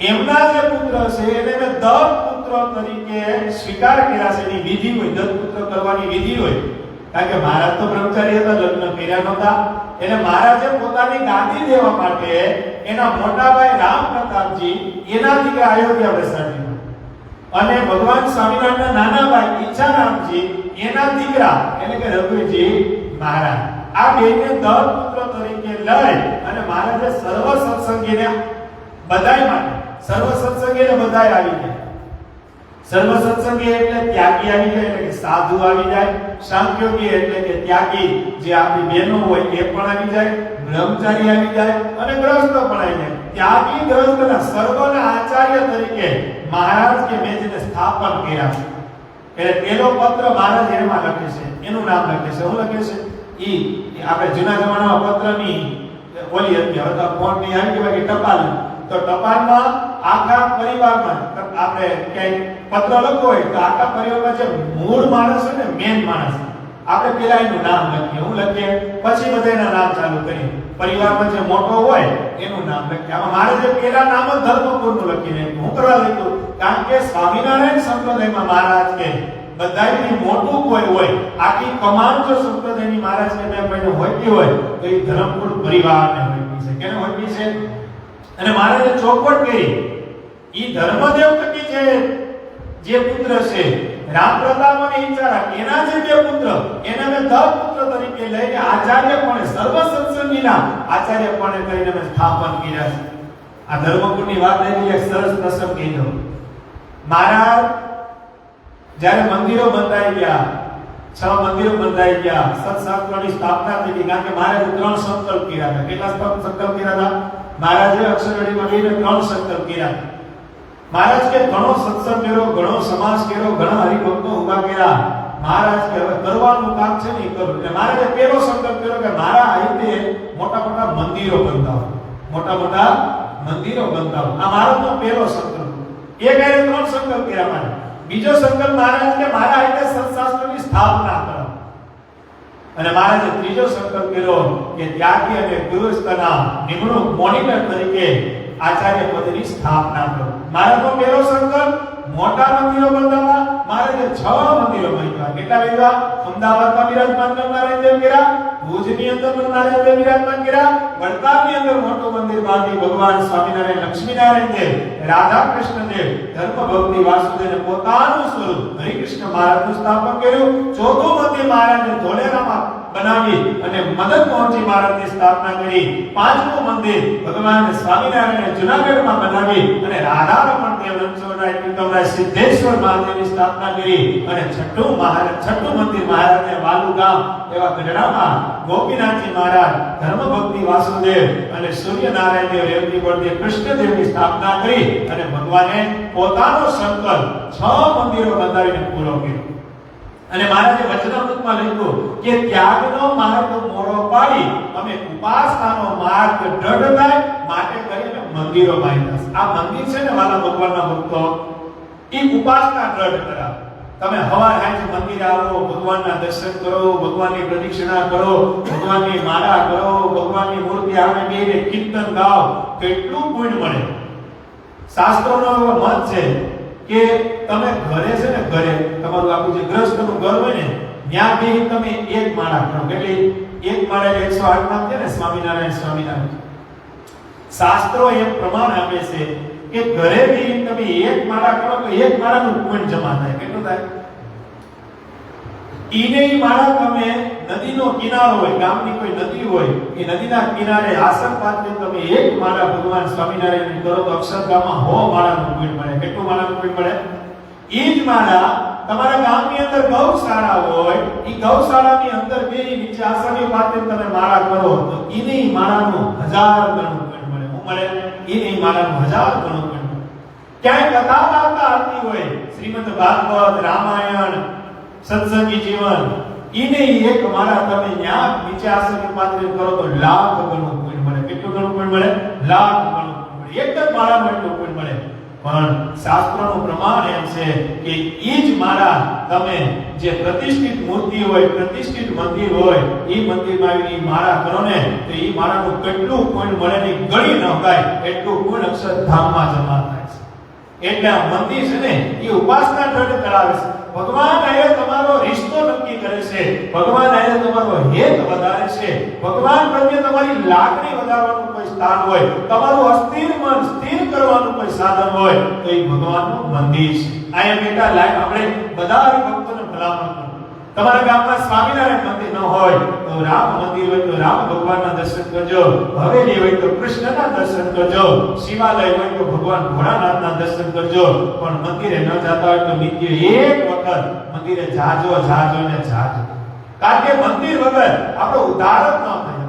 Speaker 1: એમના જે પુત્ર છે એને મેં દત્તપુત્ર તરીકે સ્વીકાર કર્યા છે એની વિધિ હોય દત્તપુત્ર કરવાની વિધિ હોય કારણ કે મહારાજ તો બ્રહ્મચારી હતા લગ્ન કર્યા નહોતા એટલે મહારાજે પોતાની ગાદી દેવા માટે એના મોટા ભાઈ રામ પ્રતાપજી એના દીકરા અયોધ્યા પ્રસાદજી અને ભગવાન સ્વામિનારાયણના નાના ભાઈ ઈચ્છારામજી એના દીકરા એટલે કે રઘુજી મહારાજ આ બેને દત્તપુત્ર તરીકે લઈ અને મહારાજે સર્વ સત્સંગીને બધાય માટે સર્વ સત્સંગીને બધાય આવી ગયા
Speaker 3: સર્વ સત્સંગી એટલે ત્યાગી આવી જાય, એટલે કે સાધુ આવી જાય. સાંખ્યોગી એટલે કે ત્યાગી જે આપણી બહેનો હોય એ પણ આવી જાય. બ્રહ્મચારી આવી જાય અને ગ્રસ્ત પણ આવી જાય. ત્યાગી ગ્રસ્તના સર્વના આચાર્ય તરીકે મહારાજ કે મેં જેને સ્થાપન કર્યા છે, એટલે પેલો પત્ર મહારાજ એમાં લખે છે, એનું નામ લખે છે. શું લખે છે? ઈ આપણે જૂના જમાનામાં પત્રની ઓલી હતી, હવે તો ફોનની આવી કે બાકી ટપાલ. તો ટપાલમાં આખા પરિવારમાં આપણે ક્યાંય પત્ર લખવો હોય તો આખા પરિવારમાં જે મૂળ માણસ હોય ને, મેન માણસ, આપણે પેલા એનું નામ લખીએ. હું લખીએ પછી બધાના નામ ચાલુ કરીએ. પરિવારમાં જે મોટો હોય એનું નામ લખીએ. આમાં મારે જે પેલા નામ જ ધર્મપુરનું લખીને હું કરવા લખ્યું, કારણ કે સ્વામિનારાયણ સંપ્રદાયમાં મહારાજ કે બધાયથી મોટું કોઈ હોય, આખી કમાન જો સંપ્રદાયની મહારાજ કે બે ભાઈને હોતી હોય તો એ ધર્મપુર પરિવારને હોતી છે. કેને હોતી છે? અને મહારાજે ચોખવટ કરી, ઈ ધર્મદેવ થકી જે પુત્ર છે રામ પ્રતાપ અને ઈચારા, એના જે બે પુત્ર એને મેં દત્ત પુત્ર તરીકે લઈને આચાર્ય પણ સર્વ સત્સંગીના આચાર્ય પણ કરીને મેં સ્થાપન કર્યા છે. આ ધર્મપુરની વાત આવી, એક સરસ પ્રસંગ કહીજો. મહારાજ જ્યારે મંદિરો બંધાઈ ગયા, 6 મંદિરો બંધાઈ ગયા, સત્શાસ્ત્રોની સ્થાપના થઈ ગઈ, કારણ કે મહારાજે 3 સંકલ્પ કર્યા હતા. કેટલા સંકલ્પ કર્યા હતા? મહારાજે અક્ષરવડીમાં લઈને 3 સંકલ્પ કર્યા. મહારાજ કે ઘણો સત્સંગ કર્યો, ઘણો સમાજ કર્યો, ઘણા હરિભક્તો ઉભા કર્યા. મહારાજ કે હવે કરવાનું કામ છે ને કરું. એટલે મહારાજે પહેલો સંકલ્પ કર્યો કે મારા આઈતે મોટા મોટા મંદિરો બંધાવો, મોટા મોટા મંદિરો બંધાવો. આ મારો તો પહેલો સંકલ્પ. એક આરે 3 સંકલ્પ કર્યા મહારાજ. બીજો સંકલ્પ મહારાજ કે મારા આઈતે સત્શાસ્ત્રોની સ્થાપના કરો. અને મહારાજે ત્રીજો સંકલ્પ કર્યો કે ત્યાગી અને ગુરુસ્તના નિમણૂક મોનિટર તરીકે આચાર્ય પદની સ્થાપના કરો. મારો પહેલો સંકલ્પ મોટા મંદિરો બંધાવવા. મહારાજે 6 મંદિરો બાંધ્યા. કેટલા બાંધ્યા? અમદાવાદમાં વિરાજમાન નારાયણ દેવ કર્યા, ભુજની અંદર નારાયણ દેવ વિરાજમાન કર્યા, વડતાલની અંદર મોટું મંદિર બાંધી ભગવાન સ્વામિનારાયણ, લક્ષ્મીનારાયણ દેવ, રાધા કૃષ્ણ દેવ, ધર્મ ભક્તિ વાસુદેવને પોતાનું સ્વરૂપ હરિકૃષ્ણ મહારાજનું સ્થાપન કર્યું. ચોથું મંદિર મહારાજે ધોલેરામાં બનાવી અને મદન મોહનજી મહારાજની સ્થાપના કરી. પાંચમું મંદિર ભગવાન સ્વામિનારાયણે જૂનાગઢમાં બનાવી અને રાધારમણ દેવ, રણછોડરાય, પીતમરાય, સિદ્ધેશ્વર મહાદેવની સ્થાપના કરી. અને છઠ્ઠું મંદિર મહારાજને વાલુ ગામ એવા ગઢડામાં ગોપીનાથજી મહારાજ, ધર્મભક્તિ વાસુદેવ અને સૂર્યનારાયણ દેવ, રેવતી બળદેવ, કૃષ્ણદેવની સ્થાપના કરી. અને ભગવાને પોતાનો સંકલ્પ 6 મંદિરો બંધાવીને પૂરો કર્યો. અને મહારાજે વચનામૃતમાં લખ્યું કે ત્યાગનો માર્ગ મોડો પાડી અમે ઉપાસનાનો માર્ગ દ્રઢ થાય માટે કરીને મંદિરો બાંધ્યા. આ મંદિર છે ને વાલા ભગવાનના ભક્તો, એ ઉપાસના દ્રઢ કરાવે. તમે હવાર હાંજ મંદિર આવો, ભગવાનના દર્શન કરો, ભગવાનની પ્રદક્ષિણા કરો, ભગવાનની માળા કરો, ભગવાનની મૂર્તિ સામે બેસીને કીર્તન ગાઓ, કેટલું પુણ્ય મળે. શાસ્ત્રોનો મત છે કે તમે ઘરે છે ને, ઘરે તમારું આખું જે ગ્રસ્તનું ઘર હોય ને, ત્યાં બેસી તમે એક માળા કરો. કેટલી? એક માળા 108 નામ છે ને, સ્વામિનારાયણ સ્વામિનારાયણ. શાસ્ત્રો એમ પ્રમાણ આપે છે કે ઘરે બેસી તમે એક માળા કરો તો એક માળાનું પુણ્ય જમા થાય. કેટલું થાય? ઈને માળા તમે નદીનો કિનારો હોય, ગામની કોઈ નદી હોય, એ નદીના કિનારે આસન પાથરી તમે એક માળા ભગવાન સ્વામિનારાયણ કરો તો અક્ષરધામમાં 100 માળાનું પુણ્ય મળે. કેટલું માળાનું પુણ્ય મળે? એ જ માળા તમારા ગામની અંદર ગૌશાળા હોય, એ ગૌશાળાની અંદર બે નીચે આસનીઓ પાથરી તમે માળા કરો તો ઈને માળાનું 1000 ગણું પુણ્ય મળે. શું મળે? ઈને માળાનું 1000 ગણું પુણ્ય મળે. ક્યાંય કથા વાર્તા આવતી હોય, શ્રીમદ ભાગવત, રામાયણ, સત્સંગી જીવન, ઈને એક માળા તમે ન્યા નીચે આસન પાથરી કરો તો લાખ ગણું પુણ્ય મળે. કેટલું ગણું પુણ્ય મળે? લાખ ગણું પુણ્ય મળે. એક જ માળામાં એટલું પુણ્ય મળે. પણ શાસ્ત્રોનું પ્રમાણ એમ છે કે ઈ જ માળા તમે જે પ્રતિષ્ઠિત મૂર્તિ હોય, પ્રતિષ્ઠિત મંદિર હોય, ઈ મંદિરમાં આવીને માળા કરો ને તો ઈ માળાનું કેટલું પુણ્ય મળે ને ગણી ન થાય એટલું પુણ્ય અક્ષરધામમાં જમા થાય છે. એટલે આ મંદિર છે ને એ ઉપાસના દ્રઢ કરાવે છે. ભગવાન આયે તમારો રિશ્તો નક્કી કરે છે, ભગવાન આયે તમારો હેત વધારે છે, ભગવાન પ્રત્યે તમારી લાગણી વધારવાનું કોઈ સ્થાન હોય, તમારું અસ્થિર મન સ્થિર કરવાનું કોઈ સાધન હોય તો એ ભગવાનનું મંદિર છે. આયે બેટા લાઈક આપણે બધા ભક્તોને ભલામણ કરો, તમારા ગામમાં સ્વામિનારાયણ મંદિર ન હોય તો રામ મંદિર હોય તો રામ ભગવાનના દર્શન કરજો, હવેલી હોય તો કૃષ્ણના દર્શન કરજો, શિવાલય હોય તો ભગવાન ભોળાનાથના દર્શન કરજો. પણ મંદિરે ન જતા હોય તો નિત્ય એક વખત મંદિરે જાજો જાજો ને જાજો. કારણ કે મંદિર વગર આપણો ઉદ્ધાર જ ન થાય.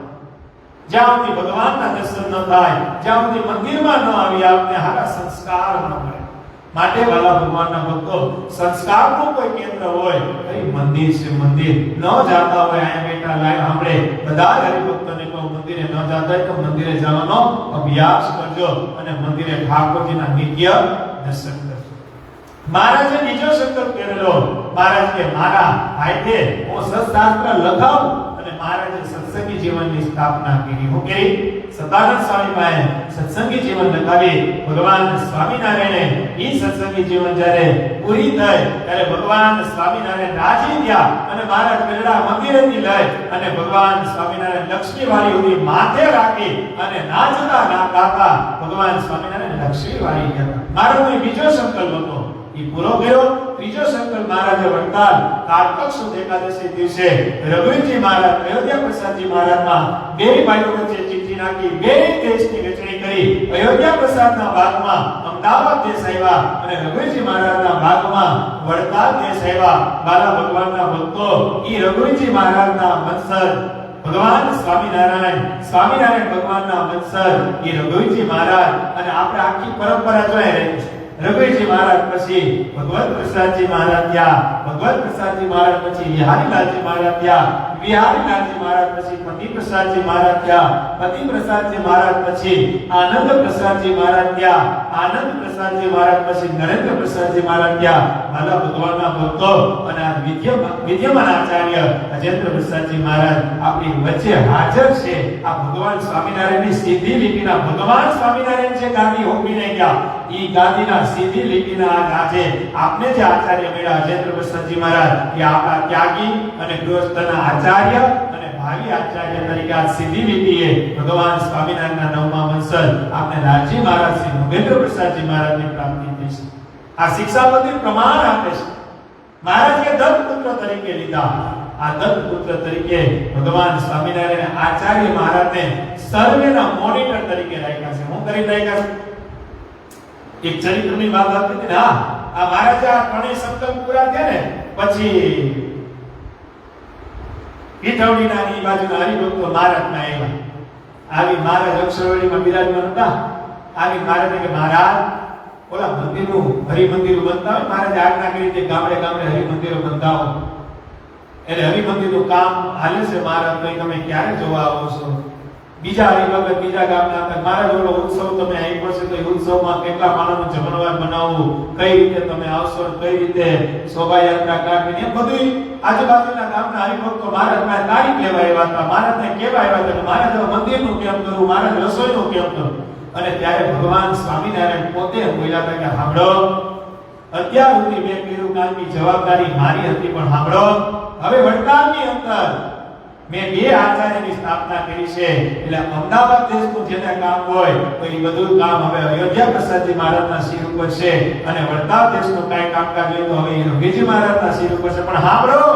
Speaker 3: જ્યાં સુધી ભગવાનના દર્શન ન થાય, જ્યાં સુધી મંદિરમાં ન આવી, આપને સારા સંસ્કાર ન મળે. માટે વાલા ભગવાનના ભક્તો, સંસ્કારનું કોઈ કેન્દ્ર હોય તો એ મંદિર છે. મંદિર ન જાતા હોય, અહીંયા બેઠા લાઈવ સાંભળે બધા હરિભક્તોને કહું, મંદિરે ન જાતા હોય તો મંદિરે જવાનો અભ્યાસ કરજો અને મંદિરે ઠાકોરજીના નિત્ય દર્શન કરજો. મહારાજે બીજો સંકલ્પ કરેલો. મહારાજ કે મારા હાથે હું સત્શાસ્ત્ર લખાવું અને મહારાજે સત્સંગી જીવનની સ્થાપના કરી. હું કરી સદાનંદ સ્વામી પાસે સત્સંગી જીવન લખાવી. ભગવાન સ્વામિનારાયણે એ સત્સંગી જીવન જ્યારે પૂરી થઈ ત્યારે ભગવાન સ્વામિનારાયણ રાજી થયા અને મહારાજ ગરડા મંદિરેથી લઈ અને ભગવાન સ્વામિનારાયણ લક્ષ્મીવાળી સુધી માથે રાખી અને નાચતા ના ગાતા ભગવાન સ્વામિનારાયણ લક્ષ્મીવાળી ગયા. મારો બીજો સંકલ્પ હતો એ પૂરો કર્યો. ત્રીજો સંકલ્પ મહારાજે વડતાલ કારતક સુદ એકાદશી દિવસે રઘુવીરજી મહારાજ, અયોધ્યા પ્રસાદજી મહારાજમાં બે ભાઈઓ વચ્ચે ચિઠ્ઠી નાખી, બે દેશની વેચણી કરી. અયોધ્યા પ્રસાદના ભાગમાં અમદાવાદ દેશ આવ્યા અને રઘુવીરજી મહારાજના ભાગમાં વડતાલ દેશ આવ્યા. બાલા ભગવાનના ભક્તો, ઈ રઘુવીરજી મહારાજના વંશજ ભગવાન સ્વામિનારાયણ ભગવાનના વંશજ ઈ રઘુવીરજી મહારાજ. અને આપણે આખી પરંપરા જોઈ રહી છે. રઘુવીરજી મહારાજ પછી ભગવત પ્રસાદજી મહારાજ થયા, ભગવત પ્રસાદજી મહારાજ પછી વિહારીલાલજી મહારાજ થયા, વિહારીલાલજી મહારાજ પછી પતિ પ્રસાદજી મહારાજ થયા, પતિ પ્રસાદજી મહારાજ પછી આનંદ પ્રસાદજી મહારાજ થયા, આનંદ પ્રસાદજી મહારાજ પછી નરેન્દ્ર પ્રસાદજી મહારાજ થયા. મારા ભગવાનના ભક્તો, અને આ વિદ્યમાન આચાર્ય અજેન્દ્ર પ્રસાદજી મહારાજ આપણી વચ્ચે હાજર છે. આ ભગવાન સ્વામિનારાયણની સીધી લીટીના ભગવાન સ્વામિનારાયણ જે ગાદી હોપીને ગયા, ઈ ગાદીના સીધી લીટીના આજે આપને જે આચાર્ય મળ્યા અજેન્દ્ર પ્રસાદજી મહારાજ, એ આપણા ત્યાગી અને ગૃહસ્થના આચાર્ય અને ભાવિ આચાર્ય તરીકે આ સીધી લીટીએ ભગવાન સ્વામિનારાયણના નવમા વંશજ આપને લાલજી મહારાજ શ્રી નરેન્દ્ર પ્રસાદજી મહારાજની પ્રાપ્તિ થઈ છે. આ શિક્ષાપતિ પ્રમાણ આપે છે. મહારાજે દત્તપુત્ર તરીકે લીધા. આ દત્તપુત્ર તરીકે ભગવાન સ્વામિનારાયણ આચાર્ય મહારાજને સર્વેના મોનિટર તરીકે રાખ્યા છે. હું કરી રાખ્યા છે એક ચરિત્રની વાત હતી ને. હા, આ મહારાજા ત્રણેય સપ્તમ પૂરા થયા ને પછી પીઠવડીના ની બાજુના હરિભક્તો મહારાજના આવ્યા. આવી મહારાજ અક્ષરવડીમાં બિરાજમાન હતા. આવી મહારાજે કે મહારાજ ઓલા મંદિરનું હરિમંદિરો બનતા હોય, મહારાજે આજ્ઞા કરી કે ગામડે ગામડે હરિમંદિરો બનતા હોય. એટલે હરિમંદિરનું કામ હાલે છે. મહારાજ ભાઈ તમે ક્યારે જોવા આવો છો? બીજા હરિભગત બીજા ગામના હતા. મહારાજ ઓલો ઉત્સવ તમે અહીં પડશે તો એ ઉત્સવમાં કેટલા માણસનું જમણવાર બનાવવું, કઈ રીતે તમે આવશો, કઈ રીતે શોભાયાત્રા કાઢવી, એ બધું આજુબાજુના ગામના હરિભક્તો મહારાજના તારીખ લેવા આવ્યા હતા. મહારાજને કેવા આવ્યા હતા, મહારાજ મંદિરનું કેમ કરવું, મહારાજ રસોઈનું કેમ કરવું. અને ત્યારે ભગવાન સ્વામિનારાયણ પોતે બોલ્યા હતા કે સાંભળો, અત્યાર સુધી મેં કર્યું કામની જવાબદારી મારી હતી, પણ સાંભળો, હવે વડતાલની અંદર મેં બે આચાર્યની સ્થાપના કરી છે. એટલે અમદાવાદ દેશનું જેને કામ હોય તો એ બધું કામ હવે અયોધ્યા પ્રસાદજી મહારાજના શિર ઉપર છે, અને વડતાલ દેશનું કાંઈ કામકાજ હોય તો હવે રઘુવીરજી મહારાજના શિર ઉપર છે. પણ સાંભળો,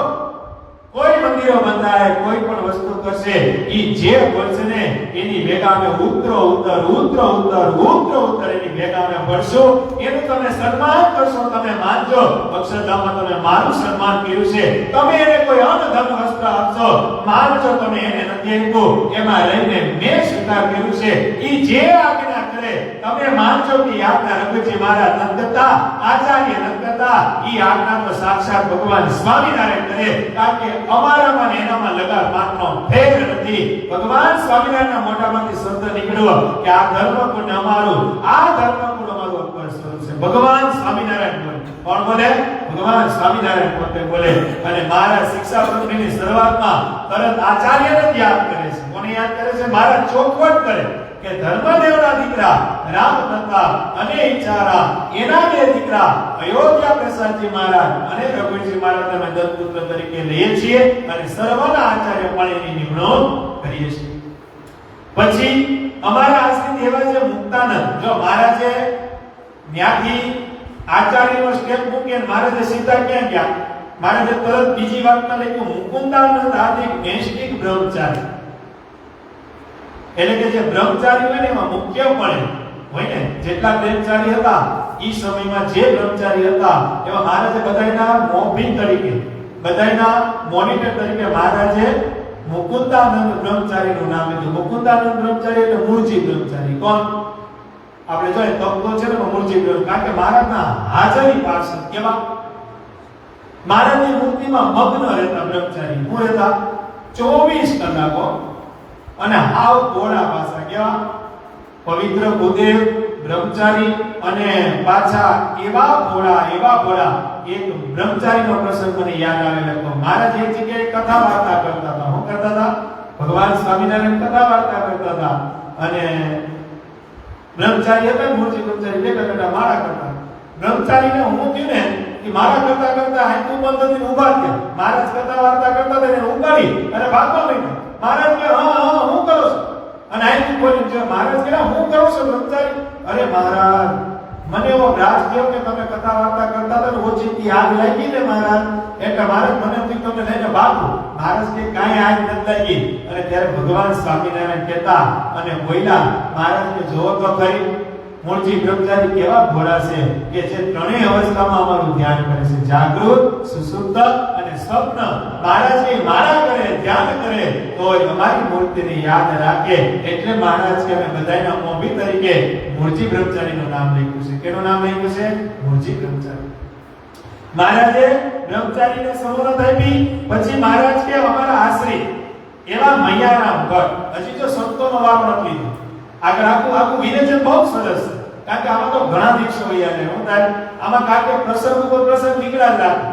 Speaker 3: કોઈ મંદિરો બંધાય, કોઈ પણ વસ્તુ કરશે, ઈ જે બોલશે ને એની ભેગા અમે ઉત્તર એની ભેગા અમે ભરશું. એનું તમે સન્માન કરશો, તમે માનજો. અક્ષરધામમાં તમે મારું સન્માન કર્યું છે, તમે એને કોઈ અન્ન ધન વસ્ત્ર આપશો, માનજો તમે એને નથી આપ્યું, એમાં રહીને મેં સ્વીકાર કર્યું છે. ઈ જે આજ્ઞા કરે તમે માનજો કે આપના રઘુજી મહારાજ નથી કરતા, આચાર્ય નથી કરતા, ઈ આજ્ઞા તો સાક્ષાત ભગવાન સ્વામિનારાયણ કરે. કારણ કે અમારામાં ને એનામાં લગાડ માત્ર ફેર નથી. ભગવાન સ્વામિનારાયણના મોઢામાંથી શબ્દ નીકળ્યો કે આ ધર્મકુંડ અમારું, આ ધર્મકુંડ અમારું અપર સ્વરૂપ છે. ભગવાન સ્વામિનારાયણ બોલે. કોણ બોલે? ભગવાન સ્વામિનારાયણ પોતે બોલે. અને મહારાજ શિક્ષાપત્રીની શરૂઆતમાં તરત આચાર્યને યાદ કરે છે. કોને યાદ કરે છે? મહારાજ ચોખવટ કરે કે ધર્મદેવના દીકરા રામ પ્રતાપ અને ઈચારા, એના બે દીકરા અયોધ્યા પ્રસાદજી મહારાજ અને રઘુવીરજી મહારાજને અમે દત્તપુત્ર તરીકે લઈએ છીએ અને સર્વના આચાર્ય પણ એની નિમણૂક કરીએ છીએ. પછી અમારા આશ્રિત એવા છે મુક્તાનંદ. જો મહારાજે ન્યાથી આચાર્યનો સ્ટેપ મૂકીને મહારાજે સીધા ક્યાં ગયા? મહારાજે તરત બીજી વાતમાં લખ્યું મુકુંદાનંદ આદિક નૈષ્ઠિક બ્રહ્મચારી, એટલે કે જે બ્રહ્મચારી હોય ને એમાં મુખ્યપણે હોય ને જેટલા બ્રહ્મચારી હતા ઈ સમયમાં જે બ્રહ્મચારી હતા એવા મહારાજે બધાયના મોભી તરીકે, બધાયના મોનિટર તરીકે મહારાજે મુકુંદાનંદ બ્રહ્મચારીનું નામ લીધું. મુકુંદાનંદ બ્રહ્મચારી એટલે મૂળજી બ્રહ્મચારી. કોણ? આપણે જોઈએ તત્વો છે ને મૂળજી બ્રહ્મચારી, કારણ કે મહારાજના હાજરી પાર્ષદ કેવા મહારાજની મૂર્તિમાં મગ્ન રહેતા બ્રહ્મચારી. હું રહેતા 24 કલાકો અને હાવ ઘોડા પાછા કેવા પવિત્ર ભૂદેવ બ્રહ્મચારી અને પાછા એવા ઘોડા. એક બ્રહ્મચારીનો પ્રસંગ મને યાદ આવે લખો. મહારાજ એક જગ્યાએ કથા વાર્તા કરતા હતા. શું કરતા હતા? ભગવાન સ્વામિનારાયણ કથા વાર્તા કરતા હતા અને બ્રહ્મચારી હતા, મૂળજી બ્રહ્મચારી બેઠા બેઠા માળા કરતા. બ્રહ્મચારીને હું થયું ને કે માળા કરતા કરતા હાથું બંધ કરીને ઊભા થયા. મહારાજ કથા વાર્તા કરતા હતા એને ઉગાડી અને ભાગવા માંડ્યા. મહારાજ કે હા હું કરો છો? અને આઈ બોલી છે. મહારાજ કે હું કરો છો બ્રહ્મચારી? અરે મહારાજ મને એવો રાજ થયો કે તમે કથા વાર્તા કરતા હતા ને ઓચિંતી આગ લાગી ને મહારાજ, એટલે મહારાજ મને તમને લઈને ભાગો. મહારાજ કે કાંઈ આગ નથી લાગી. અને ત્યારે ભગવાન સ્વામિનારાયણ કહેતા અને બોલ્યા મહારાજ કે જોવો તો ખરી મૂળજી બ્રહ્મચારી કેવા ઘોડા છે કે જે ત્રણેય અવસ્થામાં અમારું ધ્યાન કરે છે, જાગૃત, સુષુપ્ત અને સ્વપ્ન. મહારાજની માળા કરે, ધ્યાન કરે તો અમારી મૂર્તિને યાદ રાખે. એટલે મહારાજ કે અમે બધાયના મોભી તરીકે મૂળજી બ્રહ્મચારીનું નામ લખ્યું છે. કેનું નામ લખ્યું છે? મૂળજી બ્રહ્મચારી. મહારાજે બ્રહ્મચારીને સહુરત આપી. પછી મહારાજ કે અમારા આશ્રિત એવા મૈયારામ ભટ્ટ, હજી તો સંતોનો વાર નથી લીધો. આગળ આખું વિરેચન બહુ સરસ છે, કારણ કે આમાં તો ઘણા દિવસો વયા જાય. હું થાય આમાં કારણ કે પ્રસંગ ઉપર પ્રસંગ નીકળ્યા જ રાખે.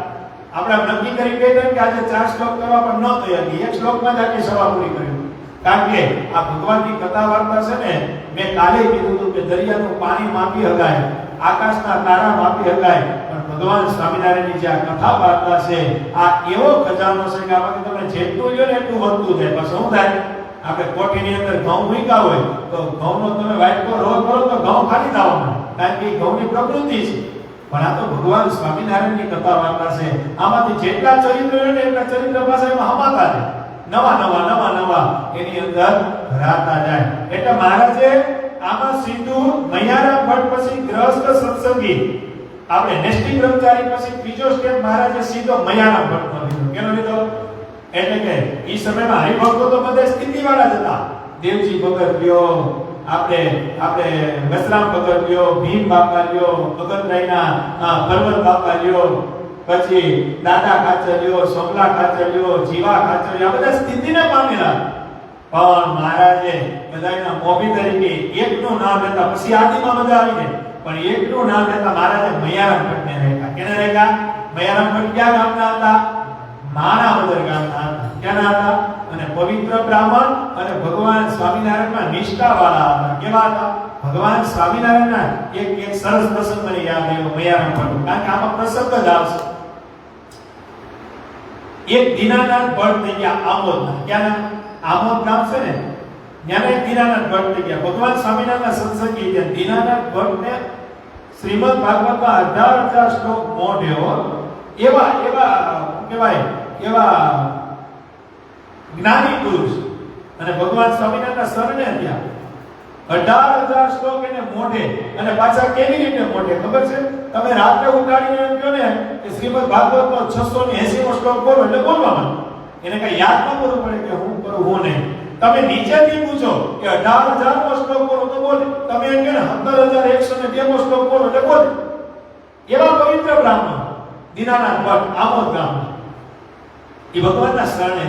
Speaker 3: આપણે નક્કી કરી બેઠા કે આજે 4 શ્લોક કરવા પણ ન થયા, એક શ્લોકમાં જ આખી સભા પૂરી કરી. કારણ કે આ ભગવાનની કથા વાર્તા છે ને, મેં કાલે કીધું હતું કે દરિયાનું પાણી માપી શકાય, આકાશના તારા માપી શકાય, પણ ભગવાન સ્વામિનારાયણની જે આ કથા વાર્તા છે આ એવો ખજાનો છે કે આમાંથી તમે જેટલું લ્યો ને એટલું વધતું જાય. પછી શું થાય? આપણે કોઠીની અંદર ઘઉં મૂક્યા હોય તો ઘઉંનો તમે વાટકો રોજ કરો તો ઘઉં ખાલી થવાના, કારણ કે ઘઉંની પ્રકૃતિ છે. પણ આ તો ભગવાન સ્વામિનારાયણની કથા વાર્તા છે. આમાંથી જેટલા ચરિત્રો હોય ને એટલા ચરિત્ર પાસે એમાં હમાતા જાય, નવા એની અંદર ભરાતા જાય. એટલે મહારાજે આમાં સીધું મૈયારામ ભટ્ટ પછી ગ્રસ્ત સત્સંગી, આપણે નૈષ્ઠિક બ્રહ્મચારી પછી ત્રીજો સ્ટેપ મહારાજે સીધો મૈયારામ ભટ્ટનો લીધો. કેનો લીધો? એટલે કે ઈ સમયમાં હરિભક્તો તો બધા સ્થિતિવાળા જ હતા. દેવજી ભગત લ્યો, આપણે વસરામ ભગત લ્યો, ભીમ બાપા લ્યો, ભગતરાયના પર્વત બાપા લ્યો, પછી દાદા ખાચર લ્યો, સોમલા ખાચર લ્યો, જીવા ખાચર લ્યો, આ બધા સ્થિતિને પામેલા. પણ મહારાજે બધાના મોભી તરીકે એકનું નામ લેતા, પછી આદિમાં બધા આવી જાય, પણ એકનું નામ લેતા મહારાજે મૈયારામ ભટ્ટને રાખ્યા. કેને રાખ્યા? મૈયારામ ભટ્ટ ક્યાં ગામના હતા? માણાવદર ગામના હતા. ક્યાંના હતા? અને પવિત્ર બ્રાહ્મણ અને ભગવાન સ્વામિનારાયણમાં નિષ્ઠાવાળા હતા. કેવા હતા? ભગવાન સ્વામિનારાયણના એક સરસ પ્રસંગ મને યાદ આવ્યો મૈયારામ ભટ્ટ, કારણ કે આમાં પ્રસંગ જ આવશે. એક દીનાનાથ ભટ્ટ થઈ ગયા આમોદના. ક્યાંના? આમોદ ગામ છે ને, ત્યાંના એક દીનાનાથ ભટ્ટ થઈ ગયા. ભગવાન સ્વામિનારાયણના સત્સંગી ત્યાં દીનાનાથ ભટ્ટને શ્રીમદ ભાગવતમાં 18,000 શ્લોક મોઢ્યો. એવા જ્ઞાની પુરુષ અને ભગવાન સ્વામિનારાયણના શરણે ત્યાં 18,000 શ્લોક એને મોઢે. અને પાછા કેવી રીતે મોઢે ખબર છે? તમે રાત્રે ઉઠાડીને એમ કહો ને કે શ્રીમદ ભાગવતનો 680મો શ્લોક બોલો એટલે બોલવામાં એને કઈ યાદ ન કરવું પડે કે હું કરું હું નહીં. તમે નીચેથી પૂછો કે 18,000મો શ્લોક બોલો તો બોલે. તમે એમ કહો ને 17,102મો શ્લોક બોલો એટલે બોલે. એવા પવિત્ર બ્રાહ્મણ દીનાનાથ ભટ્ટ આમોદ ગામના, એ ભગવાનના શરણે.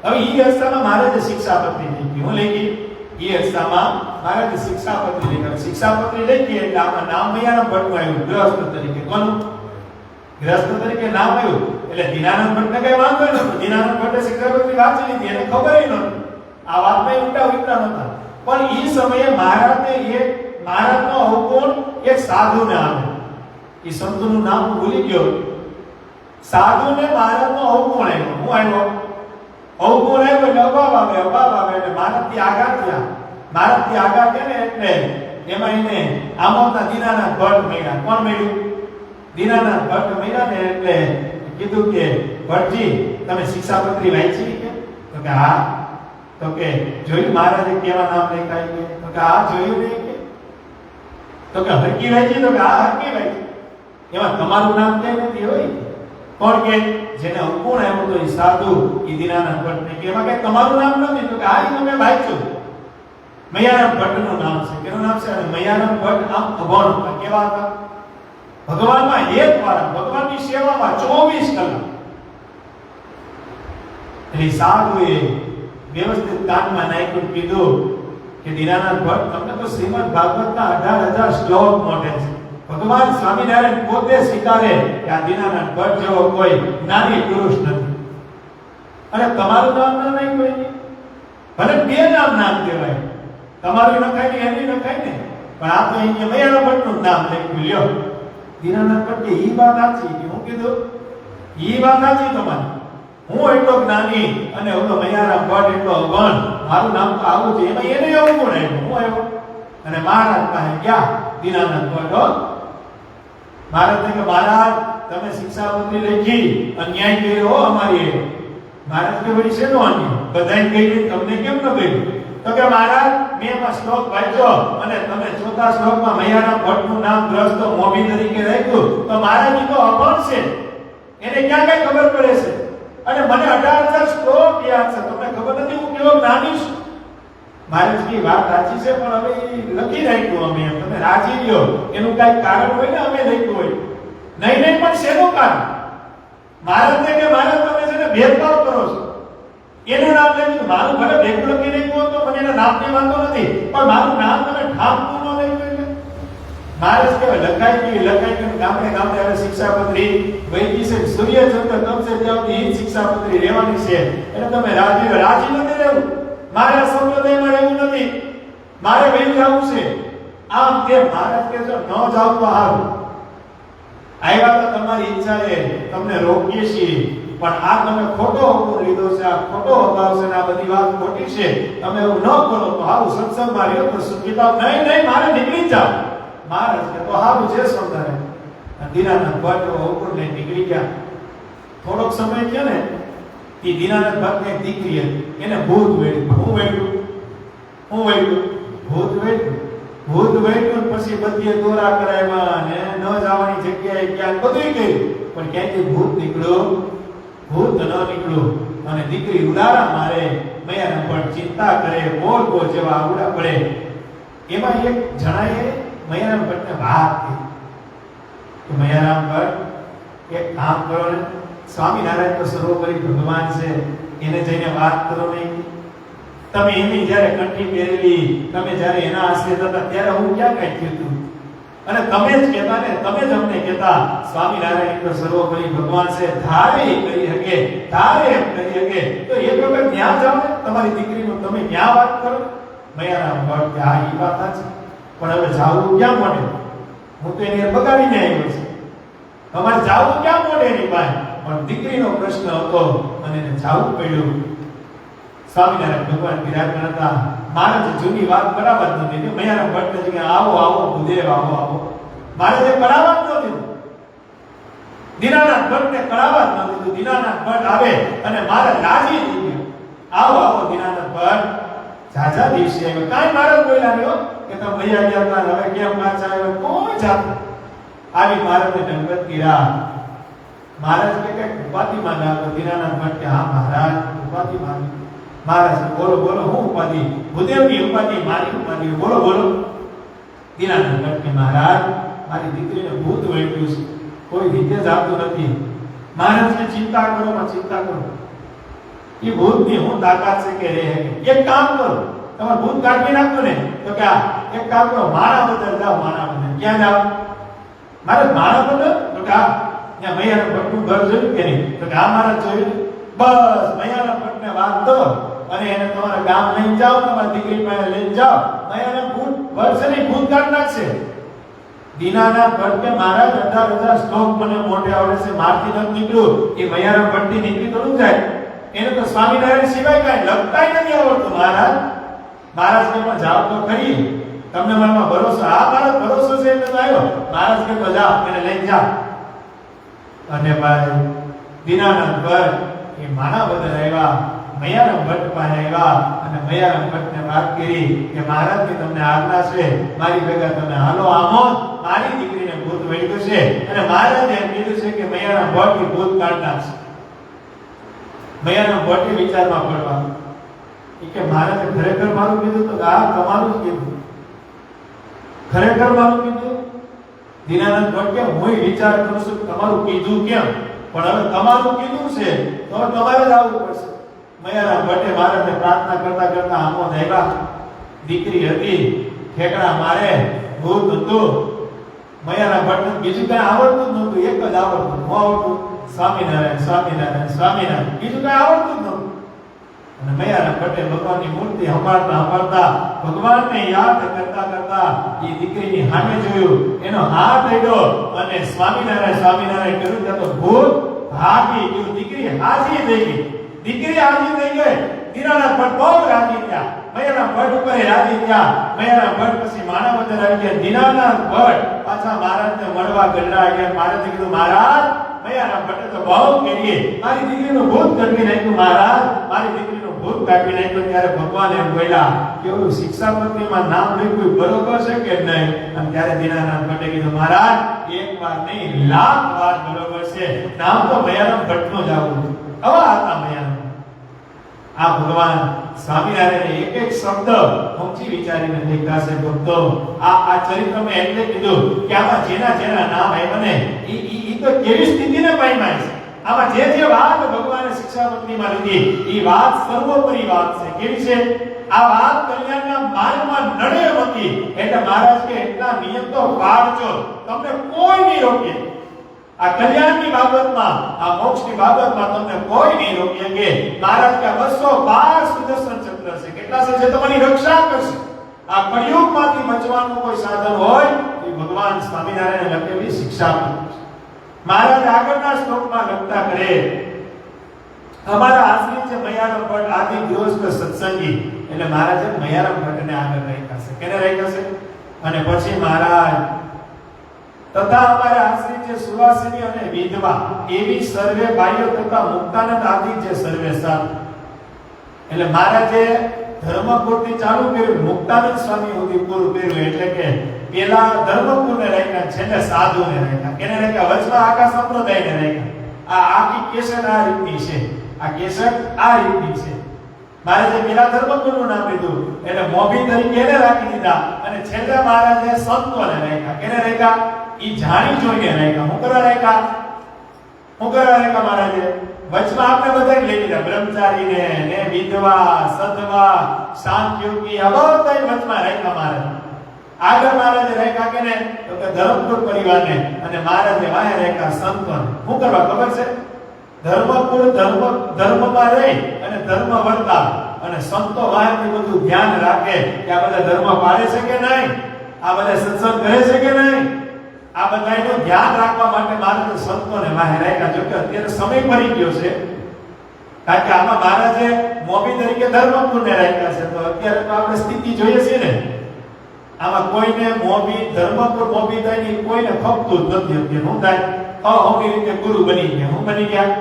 Speaker 3: હવે ઈ અવસ્થામાં મહારાજે શિક્ષાપત્રી લખી. હું લખી ઈ અવસ્થામાં મહારાજે શિક્ષાપત્રી લખી. શિક્ષાપત્રી લખી એટલે આમાં નામ મૈયારામ ભટ્ટનું આવ્યું ગ્રસ્ત તરીકે. કોનું? ગ્રસ્ત તરીકે નામ આવ્યું. એટલે દીનાનાથ ભટ્ટને કઈ વાંધો નહોતો. દીનાનાથ ભટ્ટે શિક્ષાપત્રી વાંચી લીધી, એને ખબર નહોતી. આ વાતમાં ઉલટા નહોતા. પણ ઈ સમયે મહારાજનો અવગુણ એક સાધુને આવ્યો. ઈ સંતનું નામ ભૂલી ગયો. સાધુને મહારાજનો અવગુણ આવ્યો. હું આવ્યો? અવગુણ આવ્યો એટલે અભાવ આવે એટલે મહારાજથી આઘાત થયા. મહારાજથી આઘાત થયા ને એટલે એમાં એને આમોદના દીનાનાથ ભટ્ટ મળ્યા. કોણ મળ્યું? દીનાનાથ ભટ્ટ મળ્યા ને એટલે કીધું કે ભટજી તમે શિક્ષાપત્રી વાંચી કે? તો કે હા. તો કે જોયું મહારાજે કેવા નામ લખાય કે? તો કે હા જોયું નહીં કે? તો કે હરકી વાંચી? તો કે હા હરકી વાંચી. એમાં તમારું નામ ક્યાંય નથી હોય. કોણ કે? જેને અંકુણ આવ્યો તો એ સાધુ એ દીનાનાથ ભટ્ટ ને કે એમાં કઈ તમારું નામ નથી? તો કે હા એ તમે વાંચ્યું. મૈયારામ ભટ્ટનું નામ છે. કેનું નામ છે? અને મૈયારામ ભટ્ટ આમ અભણ હતા. કેવા હતા? ભગવાનમાં એક વાર ભગવાનની સેવામાં 24 કલાક. એટલે સાધુએ વ્યવસ્થિત કાનમાં નાખ્યું, કીધું કે દીનાનાથ ભટ્ટ તમને તો શ્રીમદ ભાગવતના 18,000 શ્લોક મોઢે છે. ભગવાન સ્વામિનારાયણ પોતે સ્વીકારે કે આ દીનાનાથ ભટ્ટ જેવો કોઈ જ્ઞાની પુરુષ નથી. અને તમારું નામ ન નાખ્યું કોઈ, ભલે બે નામ કહેવાય, તમારું નખાય ને એની નખાય ને, પણ આ તો અહીંયા મૈયારામ ભટ્ટનું નામ લખ્યું. લ્યો દીનાનાથ ભટ્ટ ઈ વાત સાચી કે હું કીધું ઈ વાત સાચી તમારી. હું એટલો જ્ઞાની અને ઓલો મૈયારામ ભટ્ટ એટલો અભણ, મારું નામ તો આવું છે. એમાં એને એવું કોણ આવ્યું? હું આવ્યો અને મહારાજ પાસે ગયા. દીનાનાથ ભટ્ટ મહારાજ કે મહારાજ તમે શિક્ષાપત્રી લખી, અન્યાય કર્યો અમારી. મહારાજ કે વળી શેનો અન્યાય? બધાય કહી તમને કેમ ન કહ્યું? તો કે મહારાજ મેં એમાં શ્લોક વાંચ્યો અને તમે ચોથા શ્લોકમાં મૈયારામ ભટ્ટનું નામ ગ્રસ્ત મોભી તરીકે રાખ્યું, તો મહારાજ ઈ તો અભણ છે, એને ક્યાં કઈ ખબર પડે છે? અને મને 18,000 શ્લોક યાદ છે, તમને ખબર નથી હું કેવો જ્ઞાની છું. મહારાજ की વાત સાચી છે, પણ હવે લખી રાખ્યું અમે, તમે રાજી લ્યો. એનું કઈ કારણ હોય ને, અમે લખ્યું હોય. નહીં નહીં, પણ શેનું કારણ? મહારાજને કે મહારાજ તમે છે ને ભેદભાવ કરો છો. એનું નામ લખ્યું, મારું ભલે ભેગું લખી નાખ્યું તો મને એના નામની વાંધો નથી, પણ મારું નામ તમે ઠામતું ન લખ્યું એટલે મહારાજ કહેવાય લખાઈ ગયું. ગામડે ગામડે હવે શિક્ષાપત્રી વૈકી છે. સૂર્યચંદ્ર તમસે ત્યાંથી ઈ શિક્ષાપત્રી રહેવાની છે. એટલે તમે રાજી નથી રહેવું. મારે સંપ્રદાયમાં રહેવું નથી, મારે વહી જવું છે. આમ કે મહારાજ કે જો ન જાવ તો સારું. આવ્યા તો તમારી ઈચ્છા છે, તમને રોકીએ છીએ, પણ આ તમે ખોટો હુકમ લીધો છે, આ ખોટો અભાવ છે, આ બધી વાત ખોટી છે. તમે એવું ન કરો તો સારું, સત્સંગમાં રહ્યો તો સુખીતા. નહીં મારે નીકળી જાવ. મહારાજ કે તો સારું છે સમજારે. દીનાનાથ ભટ્ટ હુકમ લઈને નીકળી ગયા. થોડોક સમય થયો ને, એ દીનાનાથ ભટ્ટને એક દીકરી હતી, એને ભૂત વેડ્યું. ભૂત વેડ્યું પછી બધીએ દોરા કરાવ્યા અને ન જવાની જગ્યાએ ક્યાં બધું કર્યું, પણ ક્યાંથી ભૂત નીકળ્યું? ભૂત ન નીકળ્યું. અને દીકરી ઉડારા મારે, મૈયારામ ભટ્ટ ચિંતા કરે, ગોળ જેવા આવડા પડે. એમાં એક જણાએ મૈયારામ ભટ્ટને વાત કરી કે મૈયારામ ભટ્ટ એક કામ કરો ને, સ્વામિનારાયણ તો સર્વોપરી ભગવાન છે, એને જઈને વાત કરો નહીં. તમે એની જ્યારે કંઠી પહેરેલી, તમે જ્યારે એના આશ્રિત હતા ત્યારે હું ક્યાં કઈ કીધું? અને તમે જ કહેતા ને, તમે જ અમને કહેતા સ્વામિનારાયણ તો સર્વોપરી ભગવાન છે, ધારે કરી શકે, ધારે એમ કરી શકે. તો એક વખત ન્યા જાઓ ને, તમારી દીકરીનું તમે ન્યા વાત કરો. મૈયારામ ભટ્ટ કે હા ઈ વાત સાચી, પણ હવે જાવું ક્યાં મળે? હું તો એને બગાડીને આવ્યો છું, અમારે જાવું ક્યાં મળે એની પાસે? પણ દીકરીનો પ્રશ્ન હતો અને એને જાવું પડ્યું. સ્વામિનારાયણ ભગવાન બિરાજમાન હતા. મહારાજ જૂની વાત બરાબર નથી. મૈયારામ ભટ્ટ કે આવો ભૂદેવ આવો. મહારાજે કરાવવા જ ન દીધું. દીનાનાથ ભટ્ટને કરાવવા જ ન દીધું. દીનાનાથ ભટ્ટ આવે અને મહારાજ રાજી થઈ ગયા. આવો દીનાનાથ ભટ્ટ. જાજા દિવસે આવ્યો, કાંઈ મહારાજ બોલ્યા નહીં કે તમે ભૈયા ગયા હતા, હવે કેમ પાછા આવ્યા? કોઈ જાત આવી મહારાજને દંડવત કર્યા. મહારાજ કે કઈ ઉપાધિ માંગા તો દીનાનાથ ભટ્ટ કે હા મહારાજ ઉપાધિ માંગી. મહારાજ બોલો હું ઉપાધિ? ભૂદેવની ઉપાધિ, મારી ઉપાધિ, બોલો. દીનાનાથ ભટ્ટ કે મહારાજ મારી દીકરીને ભૂત વેઠ્યું છે, કોઈ રીતે જ આવતું નથી. મહારાજને ચિંતા કરો. એ ભૂતની હું તાકાત છે કે રે એક કામ કરો, તમારે ભૂત કાઢી નાખો ને. તો કે એક કામ કરો, માણા બદલ જાઓ. ક્યાં જાઓ? મારે માણા બદલ? તો કે ત્યાં મૈયારામ ભટ્ટનું ઘર જોયું કે નહીં? તો કે મહારાજ જોયું. બસ મૈયારામ ભટ્ટને વાત દો અને એને તમારા ગામ લઈને જાઓ, તમારી દીકરી પાસે લઈને જાઓ. મૈયારામ ભૂત વર્ષે નહીં, ભૂત કાઢી નાખશે. દીનાનાથ ભટ્ટ કે મહારાજ 18,000 શ્લોક મને મોઢે આવડે છે, મારથી નથી નીકળ્યું. એ મૈયારામ ભટ્ટથી નીકળી તો ન જાય. એને તો સ્વામિનારાયણ સિવાય કાંઈ લખતાય નથી આવડતું. મહારાજ કે પણ જાઓ તો ખરી, તમને મારામાં ભરોસો? હા મહારાજ ભરોસો છે એટલે તો આવ્યો. મહારાજ કે તો જાઓ, એને લઈને જાઓ. અને ભાઈ દીનાનંદ ભટ્ટ એ માણાવદર આવ્યા, મયારામ ભટ્ટ પાસે આવ્યા અને મયારામ ભટ્ટને વાત કરી કે મહારાજની તમને આજ્ઞા છે, મારી ભેગા તમે હાલો આમોદ, મારી દીકરીને ભૂત વળ્યું છે અને મહારાજે એમ કીધું છે કે મયારામ ભટ્ટ ભૂત કાઢનાર છે. મયારામ ભટ્ટ વિચારમાં પડવા કે મહારાજે ખરેખર મારું કીધું તો આ તમારું જ કીધું, ખરેખર મારું કીધું. દીનાનંદ ભટ્ટ કે હું વિચાર કરું છું તમારું કીધું કેમ, પણ હવે તમારું કીધું છે તો તમારે જ આવવું પડશે. મયારામ ભટ્ટે મહારાજને પ્રાર્થના કરતા કરતા આમોદ આવ્યા. દીકરી હતી, ઠેકડા મારે, ભૂત હતું. મયારામ ભટ્ટને બીજું કઈ આવડતું જ નહોતું, એક જ આવડતું. હું આવડતું સ્વામિનારાયણ સ્વામિનારાયણ સ્વામિનારાયણ, બીજું કઈ આવડતું જ નહોતું. અને મયારામ ભટ્ટે ભગવાનની મૂર્તિ સંભાળતા ભગવાનને યાદ કરતા કરતા એ દીકરીની સામે જોયું, એનો હાથ અડ્યો અને સ્વામિનારાયણ સ્વામિનારાયણ કર્યું ત્યાં તો ભૂત ભાગી ગયું. દીકરી હાજી થઈ ગઈ, દીકરી હાજી થઈ ગઈ. દીનાનંદ ભટ્ટ બહુ રાજી થયા, મયારામ ભટ્ટ ઉપર રાજી થયા. મયારામ ભટ્ટ પછી માણાવદર આવી ગયા. દીનાનંદ ભટ્ટ પાછા મહારાજને મળવા ગઢડા ગયા. મહારાજે કીધું મહારાજ મયારામ ભટ્ટે તો બહુ કરીએ, મારી દીકરીનું ભૂત કાઢી નાખ્યું મહારાજ, મારી દીકરીનું ભૂત કાઢી નાખ્યું. ત્યારે ભગવાન એમ બોલ્યા કે ઓલું શિક્ષાપત્રીમાં નામ લખ્યું બરોબર છે કે નહીં? અને ત્યારે દીનાનંદ ભટ્ટે કીધું મહારાજ એક વાર નહીં લાખ વાર બરોબર છે, નામ તો મયારામ ભટ્ટનું જ આવું. આવા હતા મયારામ. આ ભગવાન સ્વામિનારાયણે એક એક શબ્દ સમજી વિચારીને લખ્યા છે ભક્તો. આ ચરિત્રમાં એટલે કીધું કે આમાં જેના નામ આવ્યા ને ઈ તો કેવી સ્થિતિને પામ્યા છે. આમાં જે વાત ભગવાને શિક્ષાપત્રીમાં લીધી ઈ વાત સર્વોપરી વાત છે. કેવી છે આ વાત? કલ્યાણના માર્ગમાં નડે નથી. એટલે મહારાજ કે એટલા નિયમ તો પાળજો, તમને કોઈ નહીં રોકે. આ કલ્યાણની બાબતમાં, આ મોક્ષની બાબતમાં તમને કોઈ નહીં રોકી શકે. મહારાજ કે 212 સુદર્શન ચક્ર છે. કેટલા છે? જે તમારી રક્ષા કરશે. આ કળિયુગમાંથી બચવાનું કોઈ સાધન હોય તો ભગવાન સ્વામિનારાયણે લખેલી શિક્ષાપત્રી. મહારાજ આગળના શ્લોકમાં લખતા કરે અમારા આશ્રિત છે મયારામ ભટ્ટ આદિ ગૃહસ્થ સત્સંગી. એટલે મહારાજે મયારામ ભટ્ટને આગળ રાખ્યા છે. કેને રાખ્યા છે? અને પછી મહારાજ તથા અમારા આશ્રિત છે સુવાસિની અને વિધવા એવી સર્વે બાહ્ય તથા મુક્તાનંદ આદિ છે સર્વે સાત. એટલે મહારાજે ધર્મપુરથી ચાલુ કર્યું, મુક્તાનંદ સ્વામી સુધી પૂરું કર્યું. એટલે કે પેલા ધર્મપુરને રાખ્યા, છેલ્લે સાધુને રાખ્યા. કેને રાખ્યા? વચમાં આખા સંપ્રદાયને રાખ્યા. આ આખી કેસર આ રીતની છે, આ કેસર આ રીતની છે. મહારાજે પેલા ધર્મપુરનું નામ લીધું એટલે મોભી તરીકે એને રાખી દીધા અને છેલ્લે મહારાજે સંતોને રાખ્યા. કેને રાખ્યા? ઈ જાણી જોઈને રાખ્યા. હું કરવા રાખ્યા? હું કરવા રાખ્યા મહારાજે? વચમાં આપણે બધાને લઈ લીધા, બ્રહ્મચારીને ને વિધવા, સધવા, શાંતયોગી આ બધાને વચમાં રાખ્યા મહારાજ. આગળ મહારાજે રાખ્યા કેને? તો કે ધર્મપુર પરિવારને અને મહારાજે વાહે રાખ્યા સંતોને. શું કરવા ખબર છે? ધર્મપુર ધર્મમાં રહી અને ધર્મ વર્તા અને સંતો વાહથી બધું ધ્યાન રાખે કે આ બધા ધર્મ પાળે છે કે નહીં, આ બધા સત્સંગ કરે છે કે નહીં. આ બધાનું ધ્યાન રાખવા માટે મહારાજે સંતોને વાહે રાખ્યા. જો કે અત્યારે સમય મરી ગયો છે, કારણ કે આમાં મહારાજે મોભી તરીકે ધર્મપુરને રાખ્યા છે. તો અત્યારે તો આપણે સ્થિતિ જોઈએ છે ને, આમાં કોઈને મોભી ધર્મપુર મોભી થાય ની કોઈને ખપતું જ નથી. અત્યારે શું થાય? અહોમી રીતે ગુરુ બની ગયા. હું બની ગયા?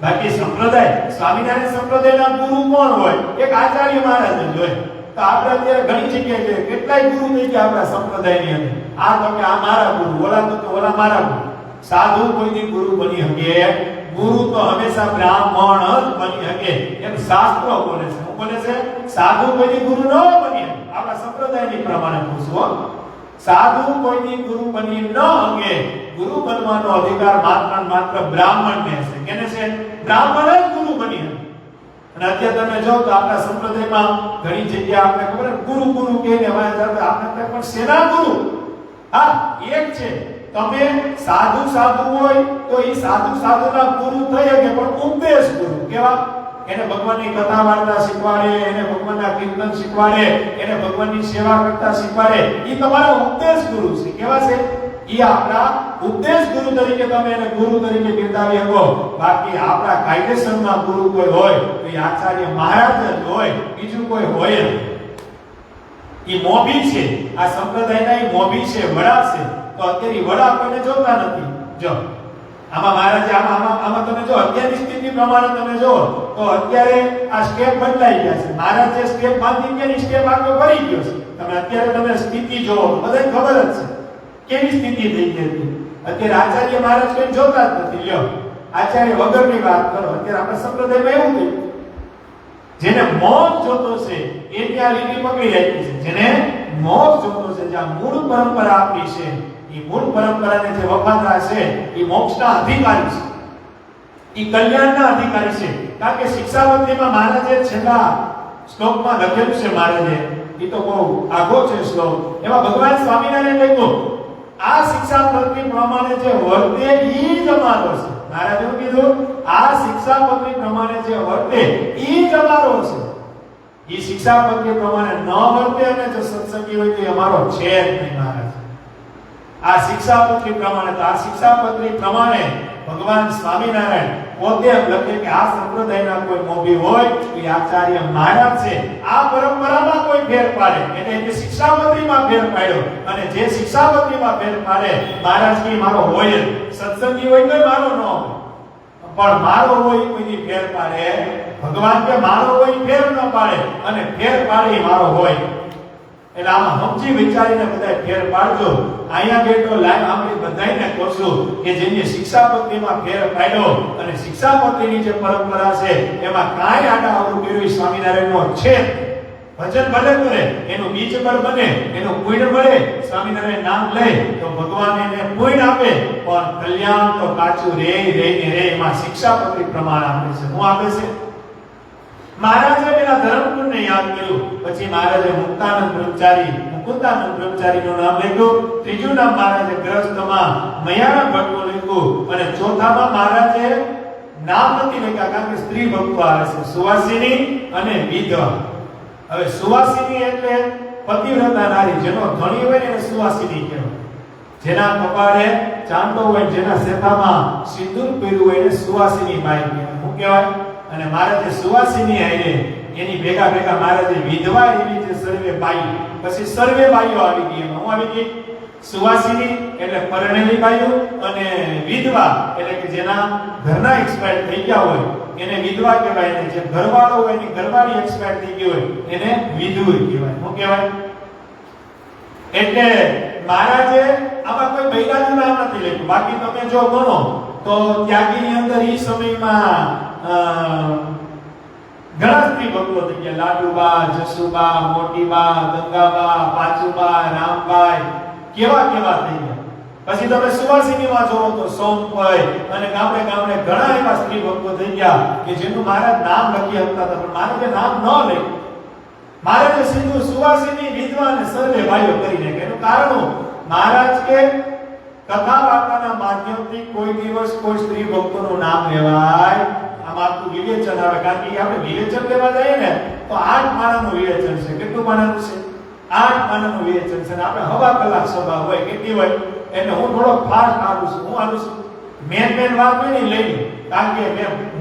Speaker 3: બાકી સંપ્રદાય સ્વામિનારાયણ સંપ્રદાયના ગુરુ કોણ હોય? એક આચાર્ય મહારાજ જ હોય. તો આપણે અત્યારે ઘણી જગ્યાએ જોઈએ કેટલાય ગુરુ થઈ ગયા આપણા સંપ્રદાયની અંદર. આ તો કે આ મારા ગુરુ, ઓલા તો કે ઓલા મારા ગુરુ. સાધુ કોઈની ગુરુ બની શકે? ગુરુ તો હંમેશા બ્રાહ્મણ જ બની શકે એમ શાસ્ત્રો બોલે છે. શું બોલે છે? સાધુ કોઈની ગુરુ ન બની શકે. આપણા સંપ્રદાયની પ્રમાણે પૂછો, સાધુ કોઈની ગુરુ બની ન શકે. ગુરુ બનવાનો અધિકાર માત્ર ને માત્ર બ્રાહ્મણને છે. કેને છે? બ્રાહ્મણ જ ગુરુ બની શકે. અને અત્યારે તમે જો તો આપણા સંપ્રદાયમાં ઘણી જગ્યા આપણે ખબર ગુરુ ગુરુ કહીને વાય આપણે પણ સેના ગુરુ. હા, એક છે. તમે સાધુ સાધુ હોય તો એ સાધુ સાધુના ગુરુ થઈ શકે, પણ ઉપદેશ ગુરુ કેવા? એને ભગવાનની કથા વાર્તા શીખવાડે, એને ભગવાનના કીર્તન શીખવાડે, એને ભગવાનની સેવા કરતા શીખવાડે. એ તમારા ઉપદેશ ગુરુ છે. કેવા છે? એ આપણા ઉપદેશ ગુરુ તરીકે તમે એને ગુરુ તરીકે બિરદાવી શકો. બાકી આપણા કાયદેસરના ગુરુ કોઈ હોય તો એ આચાર્ય મહારાજ જ હોય, બીજું કોઈ હોય નહીં. એ મોભી છે, આ સંપ્રદાયના એ મોભી છે, વડા છે. તો અત્યારે વડા કોઈને જોતા નથી. જો આમાં મહારાજે આમાં તમે જો અત્યારે અત્યારની સ્થિતિ પ્રમાણે તમે જો તો અત્યારે આ સ્ટેપ બદલાઈ ગયા છે. મહારાજ જે સ્ટેપ બાંધી ગયા એ સ્ટેપ આગળ વળી ગયો છે. તમે અત્યારે તમે સ્થિતિ જોવો બધાને ખબર જ છે કેવી સ્થિતિ થઈ ગઈ હતી. અત્યારે આચાર્ય મહારાજ કોઈ જોતા જ નથી. લ્યો આચાર્ય વગરની વાત કરો. અત્યારે આપણે સંપ્રદાયમાં એવું થયું જેને મોક્ષ જોતો છે એ ત્યાં લીટી પકડી રાખી છે. જેને મોક્ષ જોતો છે, જે મૂળ પરંપરા આપી છે એ મૂળ પરંપરાને જે વફાદાર છે એ મોક્ષના અધિકારી છે, એ કલ્યાણના અધિકારી છે. કારણ કે શિક્ષાપત્રીમાં મહારાજે છેલ્લા શ્લોકમાં લખેલું છે, મહારાજે એ તો બહુ આગો છે શ્લોક, એમાં ભગવાન સ્વામિનારાયણ લખ્યું આ શિક્ષાપત્રી પ્રમાણે જે વર્તે ઈ જ અમારો છે. મહારાજે એવું કીધું આ શિક્ષાપત્રી પ્રમાણે જે વર્તે ઈ જ અમારો છે. ઈ શિક્ષાપત્રી પ્રમાણે ન વર્તે અને જો સત્સંગી હોય તો એ અમારો છે જ નહીં. મહારાજ આ શિક્ષાપત્રી પ્રમાણે, તો આ શિક્ષાપત્રી પ્રમાણે ભગવાન સ્વામિનારાયણ પોતે લખે કે આ સંપ્રદાયના કોઈ મોભી હોય તો એ આચાર્ય મહારાજ છે. આ પરંપરામાં કોઈ ફેર પાડે એટલે કે શિક્ષાપત્રીમાં ફેર પાડ્યો, અને જે શિક્ષાપત્રીમાં ફેર પાડે મહારાજ કે મારો હોય જ. સત્સંગી હોય તો મારો ન હોય, પણ મારો હોય કોઈની ફેર પાડે. ભગવાન કે મારો હોય ફેર ન પાડે, અને ફેર પાડે મારો હોય. એટલે આમાં સમજી વિચારીને બધા ફેર પાડજો. અહીંયા બેઠો લાઈવ આપણે બધાયને કહું કે જેની શિક્ષાપત્રીમાં ફેર પાડ્યો અને શિક્ષાપત્રીની જે પરંપરા છે એમાં કાંઈ આડા અવરું કર્યું સ્વામિનારાયણનો છે. ભજન ભલે કરે એનું બીજ પર બને, એનું પુણ્ય મળે, સ્વામિનારાયણ નામ લે તો ભગવાન એને પુણ્ય આપે, પણ કલ્યાણ તો કાચું રે રે. એમાં શિક્ષાપત્રી પ્રમાણ આપે છે. શું આપે છે? મહારાજે પેલા ધર્મપુરને યાદ કર્યું, પછી મહારાજે મુક્તાનંદ બ્રહ્મચારીનું નામ લખ્યું. ત્રીજું નામ મહારાજે ગ્રસ્તમાં મયારા ભટ્ટનું લખ્યું, અને ચોથામાં મહારાજે નામ નથી લખ્યા કારણ કે સ્ત્રી ભક્તો આવે છે, સુવાસિની અને વિધવા. હવે સુવાસિની એટલે પતિવ્રતા નારી, જેનો ધણી હોય ને એને સુવાસિની કહેવાય. જેના કપાળે ચાંદો હોય, જેના સેથામાં સિંદૂર પહેર્યું હોય એને સુવાસિની બાઈ કહેવાય. શું કહેવાય? અને મહારાજે સુવાસિની આઈને એની ભેગા ભેગા મહારાજે વિધવા એવી જે સર્વે બાઈ, પછી સર્વે બાઈઓ આવી ગઈ. એમાં હું આવી ગઈ સુવાસિની એટલે પરણેલી બાઈઓ, અને વિધવા એટલે કે જેના ઘરના એક્સપાયર થઈ ગયા હોય એને વિધવા કહેવાય. અને જે ઘરવાળો હોય એની ઘરવાળી એક્સપાયર થઈ ગઈ હોય એને વિધુર કહેવાય. શું કહેવાય? એટલે મહારાજે આમાં કોઈ બૈરાનું નામ નથી લખ્યું. બાકી તમે જો ગણો તો ત્યાગીની અંદર એ સમયમાં ઘણા સ્ત્રી ભક્તો થઈ ગયા. લાડુબા, જસુબા, મોટીબા, ગંગાબા, પાંચુબા, રામબાઈ, કેવા કેવા થઈ ગયા. પછી તમે સુવાસિનીમાં જોવો તો સોમભાઈ અને ગામડે ગામડે ઘણા એવા સ્ત્રી ભક્તો થઈ ગયા કે જેનું મહારાજ નામ લખી શકતા હતા, પણ મહારાજે નામ ન લખ્યું. મહારાજે સીધું સુવાસિની, વિધવા અને સર્વે ભાઈઓ કરીને. એનું કારણ મહારાજ કે કથા વાર્તાના માધ્યમથી કોઈ દિવસ કોઈ સ્ત્રી ભક્તોનું નામ લેવાય. આમાં આપણું વિવેચન આવે, કારણ કે આપણે વિવેચન લેવા જઈએ ને તો 8 પાનાનું વિવેચન છે. કેટલું પાનાનું છે? 8 પાનાનું વિવેચન છે. આપણે હવા કલાક સભા હોય, કેટલી હોય એટલે હું થોડો ફાસ્ટ આવું છું. હું આવું છું મેન વાત હોય ને લઈ લો, કારણ કે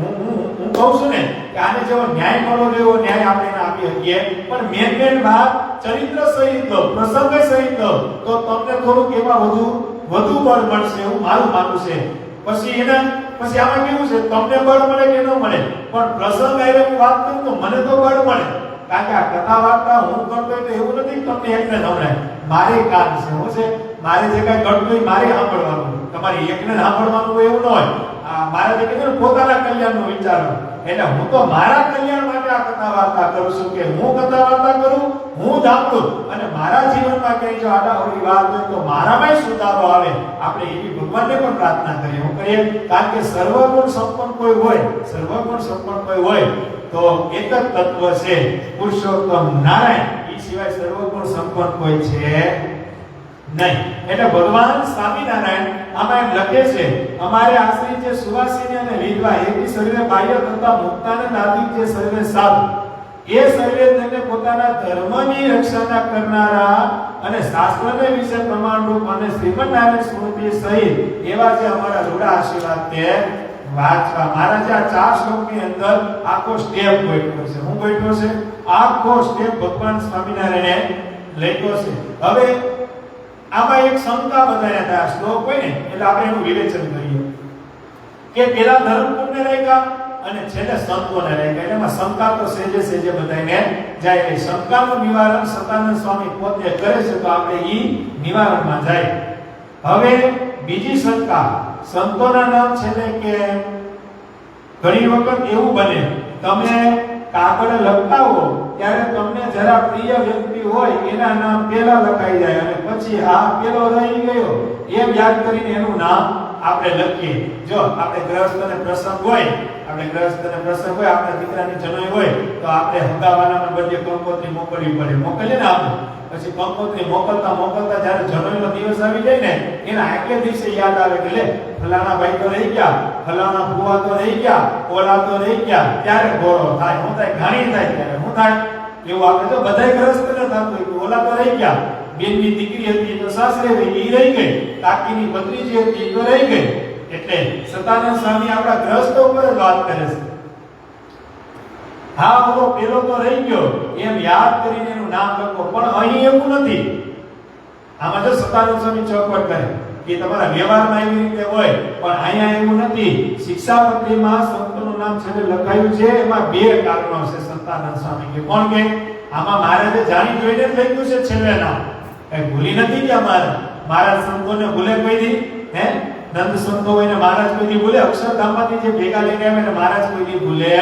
Speaker 3: હું કહું છું ને કે આને જેવો ન્યાય મળો એવો ન્યાય આપણે એને આપી શકીએ, પણ મેન વાત ચરિત્ર સહિત લો, પ્રસંગ સહિત લો તો તમને થોડુંક એવા વધુ બળ મળશે એવું મારું માનવું છે. પછી આમાં કેવું છે, તમને બળ મળે કે ન મળે, પણ પ્રસંગ આવ્યો હું વાત કરું તો મને તો બળ મળે. કારણ કે આ કથા વાર્તા હું કરતો હોય તો એવું નથી તમને એકને નવરાય. મારે કામ છે, હું છે મારે જે કઈ કરતો હોય મારે સાંભળવાનું, તમારે એકને સાંભળવાનું હોય એવું ન હોય. મારે જે કીધું પોતાના કલ્યાણનો વિચાર, એટલે હું તો મારા કલ્યાણ માટે આ કથા વાર્તા કરું છું કે હું કથા વાર્તા કરું, હું સાંભળું, અને મારા જીવનમાં કઈ જો આડાઅવળી વાત હોય તો મારામાં સુધારો આવે. આપણે એવી ભગવાનને પણ પ્રાર્થના કરીએ. હું કરીએ કારણ કે સર્વગુણ સંપન્ન કોઈ હોય તો એક જ તત્વ છે પુરુષોત્તમ નારાયણ, એ સિવાય સર્વગુણ સંપન્ન કોઈ છે નહીં. એટલે ભગવાન સ્વામિનારાયણ આમાં એમ લખે છે, અમારે આશ્રિત જે સુવાસિની અને વિધવા એવી સર્વે બાહ્ય તથા મુક્તાનંદ આદિ જે સર્વે સાધુ, એ સર્વે તેને પોતાના ધર્મની રક્ષા કરનારા અને શાસ્ત્રને વિશે પ્રમાણરૂપ અને શ્રીમદ નારાયણ સ્મૃતિ સહિત એવા જે અમારા રૂડા આશીર્વાદ તે વાંચવા. મહારાજે આ 4 શ્લોકની અંદર આખો સ્ટેપ ગોઠવ્યો છે. હું ગોઠવ્યો છે આખો સ્ટેપ ભગવાન સ્વામિનારાયણે લખ્યો છે. હવે આમાં એક શંકા બધાને થાય, શ્લોક હોય ને એટલે આપણે એનું વિવેચન કરીએ. કે પેલા ધર્મપુરને રાખ્યા અને છેલ્લે સંતોને રાખ્યા. એટલે એમાં શંકા તો સેજે બધાને જાય. એ શંકાનું નિવારણ સતાનંદ સ્વામી પોતે કરે છે, તો આપણે ઈ નિવારણમાં જાય. હવે બીજી શંકા, સંતોના નામ છેલ્લે કે ઘણી વખત એવું બને તમે કાગળ લખતા હો ત્યારે તમને જરા પ્રિય વ્યક્તિ હોય એના નામ પહેલા લખાઈ જાય અને પછી આ પેલો રહી ગયો એમ યાદ કરીને એનું નામ આપણે લખીએ. જો આપણે ગ્રહસ્થને પ્રસંગ હોય, આપણા દીકરાની જનોઈ હોય તો આપણે હગાવાના બદલે કંકોત્રી મોકલવી પડે. મોકલીએ ને આપણે પછી કંકોત્રી મોકલતા જ્યારે જનોઈનો દિવસ આવી જાય ને એના આગલે દિવસે યાદ આવે કે લે ફલાણા ભાઈ તો રહી ગયા, ફલાણા ફુવા તો રહી ગયા, ઓલા તો રહી ગયા. ત્યારે ગોળો થાય, હું થાય ઘાણી થાય. ત્યારે હું થાય એવું આપણે તો બધાય ગ્રહસ્થને થતું હોય કે ઓલા તો રહી ગયા, બેનની દીકરી હતી તો સાસરે રહી ગઈ, કાકીની ભત્રીજી હતી તો રહી ગઈ. એટલે સતાનંદ સ્વામી આપણા ગ્રહસ્થ ઉપર જ વાત કરે છે. હા ઓલો પેલો તો રહી ગયો એમ યાદ કરીને એનું નામ લખો. પણ અહીં એવું નથી. આમાં જો સતાનંદ સ્વામી ચોખવટ કરે કે તમારા વ્યવહારમાં એવી રીતે હોય, પણ અહીંયા એવું નથી. શિક્ષાપત્રીમાં સંતોનું નામ છેલ્લે લખાયું છે. એમાં બે કારણો છે. સતાનંદ સ્વામી કે કોણ કે આમાં મહારાજે જાણી જોઈને જ લખ્યું છે છેલ્લે નામ, કઈ ભૂલી નથી કે મહારાજ સંતોને ભૂલે કોઈ દી? હે નંદ સંતો હોય ને મહારાજ કોઈ દી ભૂલે? અક્ષરધામમાંથી જે ભેગા લઈને આવે ને મહારાજ કોઈ દી ભૂલે?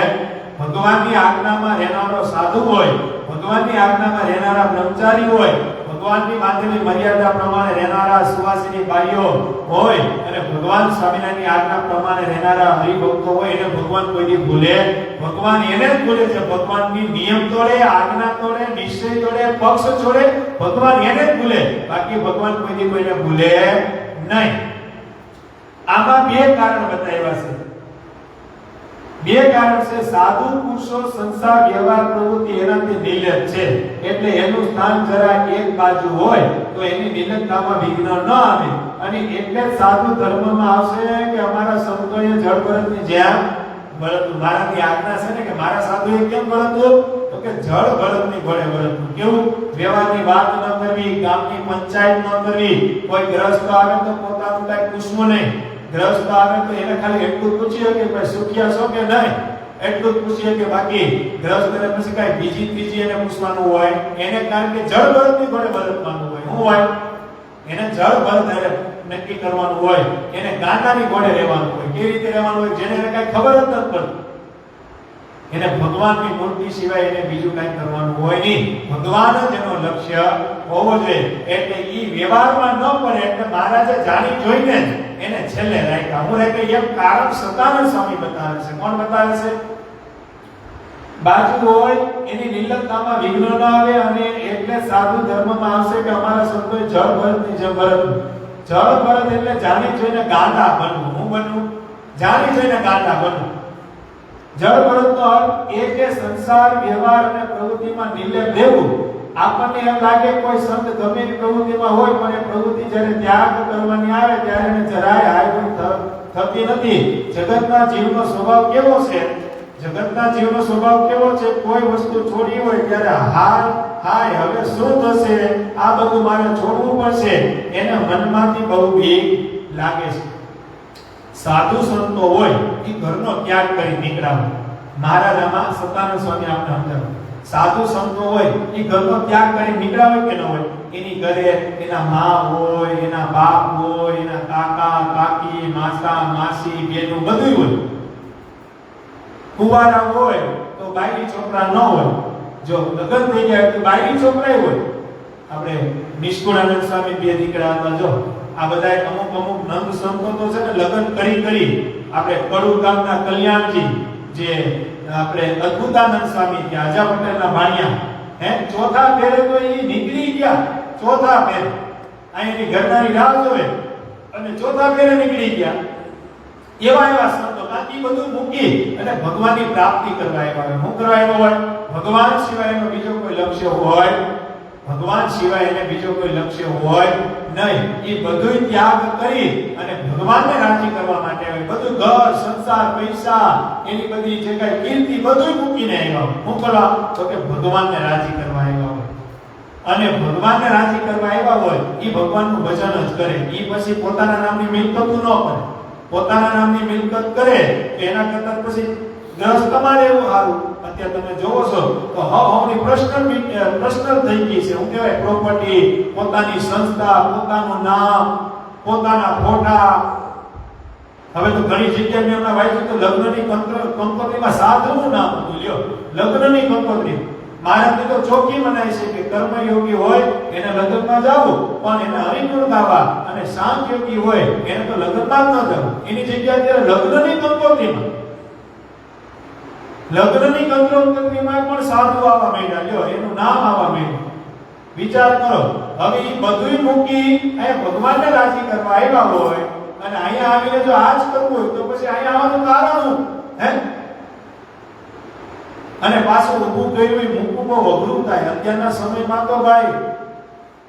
Speaker 3: ભગવાનની આજ્ઞામાં રહેનારો સાધુ હોય, ભગવાનની આજ્ઞામાં રહેનારા બ્રહ્મચારી હોય, ભગવાનની બાંધેલી મર્યાદા પ્રમાણે રહેનારા સુવાસીની બાઈઓ હોય અને ભગવાન સ્વામિનારાયણની આજ્ઞા પ્રમાણે રહેનારા હરિભક્તો હોય એને ભગવાન કોઈ દી ભૂલે? ભગવાન એને જ ભૂલે છે. ભગવાનની નિયમ તોડે, આજ્ઞા તોડે, નિશ્ચય તોડે, પક્ષ છોડે, ભગવાન એને જ ભૂલે. બાકી ભગવાન કોઈ દી કોઈને ભૂલે નહીં. આમાં બે કારણ બતાવ્યા છે. બે કારણ છે. સાધુ પુરુષો સંસાર વ્યવહાર પ્રવૃત્તિ એનાથી નિર્લેપ છે, એટલે એનું સ્થાન જરા એક બાજુ હોય તો એની નિર્લેપતામાં વિઘ્ન ન આવે. અને એટલે જ સાધુ ધર્મમાં આવશે કે અમારા સંતોએ જળ ભરતની જેમ ભરતું. મારાની આજ્ઞા છે ને કે મારા સાધુએ કેમ ભરતું? તો કે જળ ભરતની ઘોડે ભરતું. કેવું? વ્યવહારની વાત ન કરવી, ગામની પંચાયત ન કરવી. કોઈ ગ્રસ્ત આવે તો પોતાનું કઈ પૂછવું નહીં. ગ્રસ્ત આવે તો એને ખાલી એટલું પૂછીએ કે ભાઈ સુખિયા છો કે નહીં, એટલું જ પૂછીએ કે બાકી ગ્રસ્તને પછી કઈ બીજી ત્રીજી એને પૂછવાનું હોય? એને કારણ કે જળ ભરતની ઘોડે ભરતવાનું હોય. શું હોય? એને જળ ભરત નક્કી કરવાનું હોય, એને ગાંડાની ઘોડે રહેવાનું હોય. કેવી રીતે રહેવાનું હોય? જેને એને કઈ ખબર જ નથી પડતી. એને ભગવાનની મૂર્તિ સિવાય એને બીજું કઈ કરવાનું હોય નહીં. ભગવાન જ એનો લક્ષ્ય હોવો જોઈએ. એટલે ઈ વ્યવહારમાં ન પડે એટલે મહારાજે જાણી જોઈને એને છેલ્લે રાખ્યા. હું કે એક કારણ સતાનંદ સ્વામી બતાવે છે. કોણ બતાવે છે? બાજુ હોય એની નિર્લજ્જતામાં વિઘ્ન ન આવે અને એટલે સાધુ ધર્મમાં આવશે કે અમારા સંતોએ જળ ભરતની જેમ ભરતું. જળ ભરત એટલે જાણી જોઈને ગાંડા બનવું. હું બનવું? જાણી જોઈને ગાંડા બનવું. જળ ભરતનો અર્થ એ કે સંસાર વ્યવહાર અને પ્રવૃત્તિમાં નિર્લેપ રહેવું. આપણને એમ લાગે કોઈ સંત ગમે તે પ્રવૃત્તિમાં હોય પણ એ પ્રવૃત્તિ જ્યારે ત્યાગ કરવાની આવે ત્યારે એને જરાય હાય થતી નથી. જગતના જીવનો સ્વભાવ કેવો છે? જગતના જીવનો સ્વભાવ કેવો છે? કોઈ વસ્તુ છોડી હોય ત્યારે હાય હવે શું થશે, આ બધું મારે છોડવું પડશે, એને મનમાંથી બહુ બીક લાગે છે. સાધુ સંતો હોય એ ઘરનો ત્યાગ કરી નીકળાવે. મહારાજામાં સતાનંદ સ્વામી આપણે સમજાવે. સાધુ સંતો હોય એ ઘરનો ત્યાગ કરી નીકળાવે કે ન હોય? એની ઘરે એના માં હોય, એના બાપ હોય, એના કાકા કાકી, માસા માસી, બેનું બધું હોય. કુંવારા હોય તો બાયડી છોકરા ન હોય. જો લગ્ન થઈ જાય તો બાયડી છોકરા હોય. આપણે નિષ્કુળાનંદ સ્વામી બે દીકરા હતા. જો આ બધા અમુક નંદ સંતો તો છે ને લગ્ન કરી આપણે કડુ ગામના કલ્યાણજી જે આપણે અદ્ભુતાનંદ સ્વામી કે આજા પટેલના ભાણિયા ચોથા ફેરે તો એ નીકળી ગયા. ચોથા ફેરે અહીંની ઘરનારી રાહ જોવે અને ચોથા ફેરે નીકળી ગયા. એવા સંતો બાકી બધું મૂકી અને ભગવાનની પ્રાપ્તિ કરવા આવ્યા. શું કરવા આવ્યા હોય? ભગવાન સિવાયનો બીજો કોઈ લક્ષ્ય હોય? ભગવાન સિવાય એને બીજો કોઈ લક્ષ્ય હોય નહીં. એ બધું ત્યાગ કરી અને ભગવાનને રાજી કરવા માટે આવે. બધું ઘર સંસાર પૈસા એની બધી જે કઈ કીર્તિ બધું મૂકીને આવ્યા. શું કરવા? તો કે ભગવાનને રાજી કરવા આવ્યા હોય. અને ભગવાનને રાજી કરવા આવ્યા હોય એ ભગવાનનું ભજન જ કરે. એ પછી પોતાના નામની મિલકતું ન કરે. પોતાના નામની મિલકત કરે તો એના કરતા પછી ગ્રસ્ત તમારે એવું સારું. અત્યારે તમે જોવો છો તો હવની પ્રશ્ન થઈ ગઈ છે. હું કહેવાય પ્રોપર્ટી, પોતાની સંસ્થા, પોતાનું નામ, પોતાના ફોટા. હવે તો ઘણી જગ્યાએ મેં હમણાં વાંચ્યું તો લગ્નની કંકોત્રીમાં સાધુનું નામ હતું. લ્યો, લગ્નની કંકોત્રી મહારાજને તો ચોખ્ખી મનાય છે કે કર્મયોગી હોય એને લગ્નમાં જવું, પણ એને હરિગુણ ગાવા, અને સાંખ્યોગી હોય એને તો લગ્નમાં જ ન જવું. એની જગ્યાએ લગ્નની કંકોત્રીમાં પણ સાધુ આવવા માંડ્યા. લ્યો, એનું નામ આવવા માંડ્યું. વિચાર કરો, હવે એ બધુંય મૂકી અહીંયા ભગવાનને રાજી કરવા આવ્યા હોય અને અહીંયા આવીને જો આ જ કરવું હોય તો પછી અહીંયા આવવાનું કારણ શું? હે? અને પાછું ઊભું કર્યું એ મૂકવું બહુ અઘરું થાય. અત્યારના સમયમાં તો ભાઈ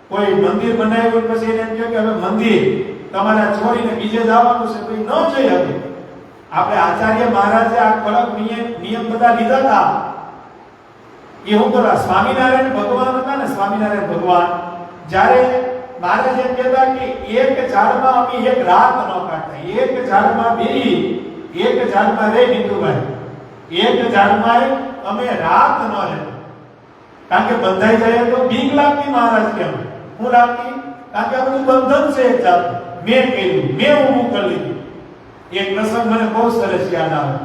Speaker 3: કોઈ મંદિર બનાવ્યું પછી એને એમ કહે કે હવે મંદિર તમારા છોડીને બીજે જવાનું છે તો એ ન જઈ શકે. આપણે આચાર્ય મહારાજે આ કડક નિયમ બધા લીધા હતા. એ હું કરવા સ્વામિનારાયણ ભગવાન હતા ને, સ્વામિનારાયણ ભગવાન જ્યારે મહારાજ એમ કહેતા કે એક ઝાડમાં અમે એક રાત ન કાઢતા, એક ઝાડમાં બેહી એક ઝાડમાં રહી નીતુભાઈ, એક ઝાડમાં અમે રાત ન રહેતા. કારણ કે બંધાઈ જાય તો બીક લાગતી મહારાજ કેમ? હું લાગતી? કારણ કે આ બધું બંધન છે એક જાતનું. મેં કર્યું, મેં ઊભું કરી લીધું. એક પ્રસંગ મને બહુ સરસ યાદ આવે.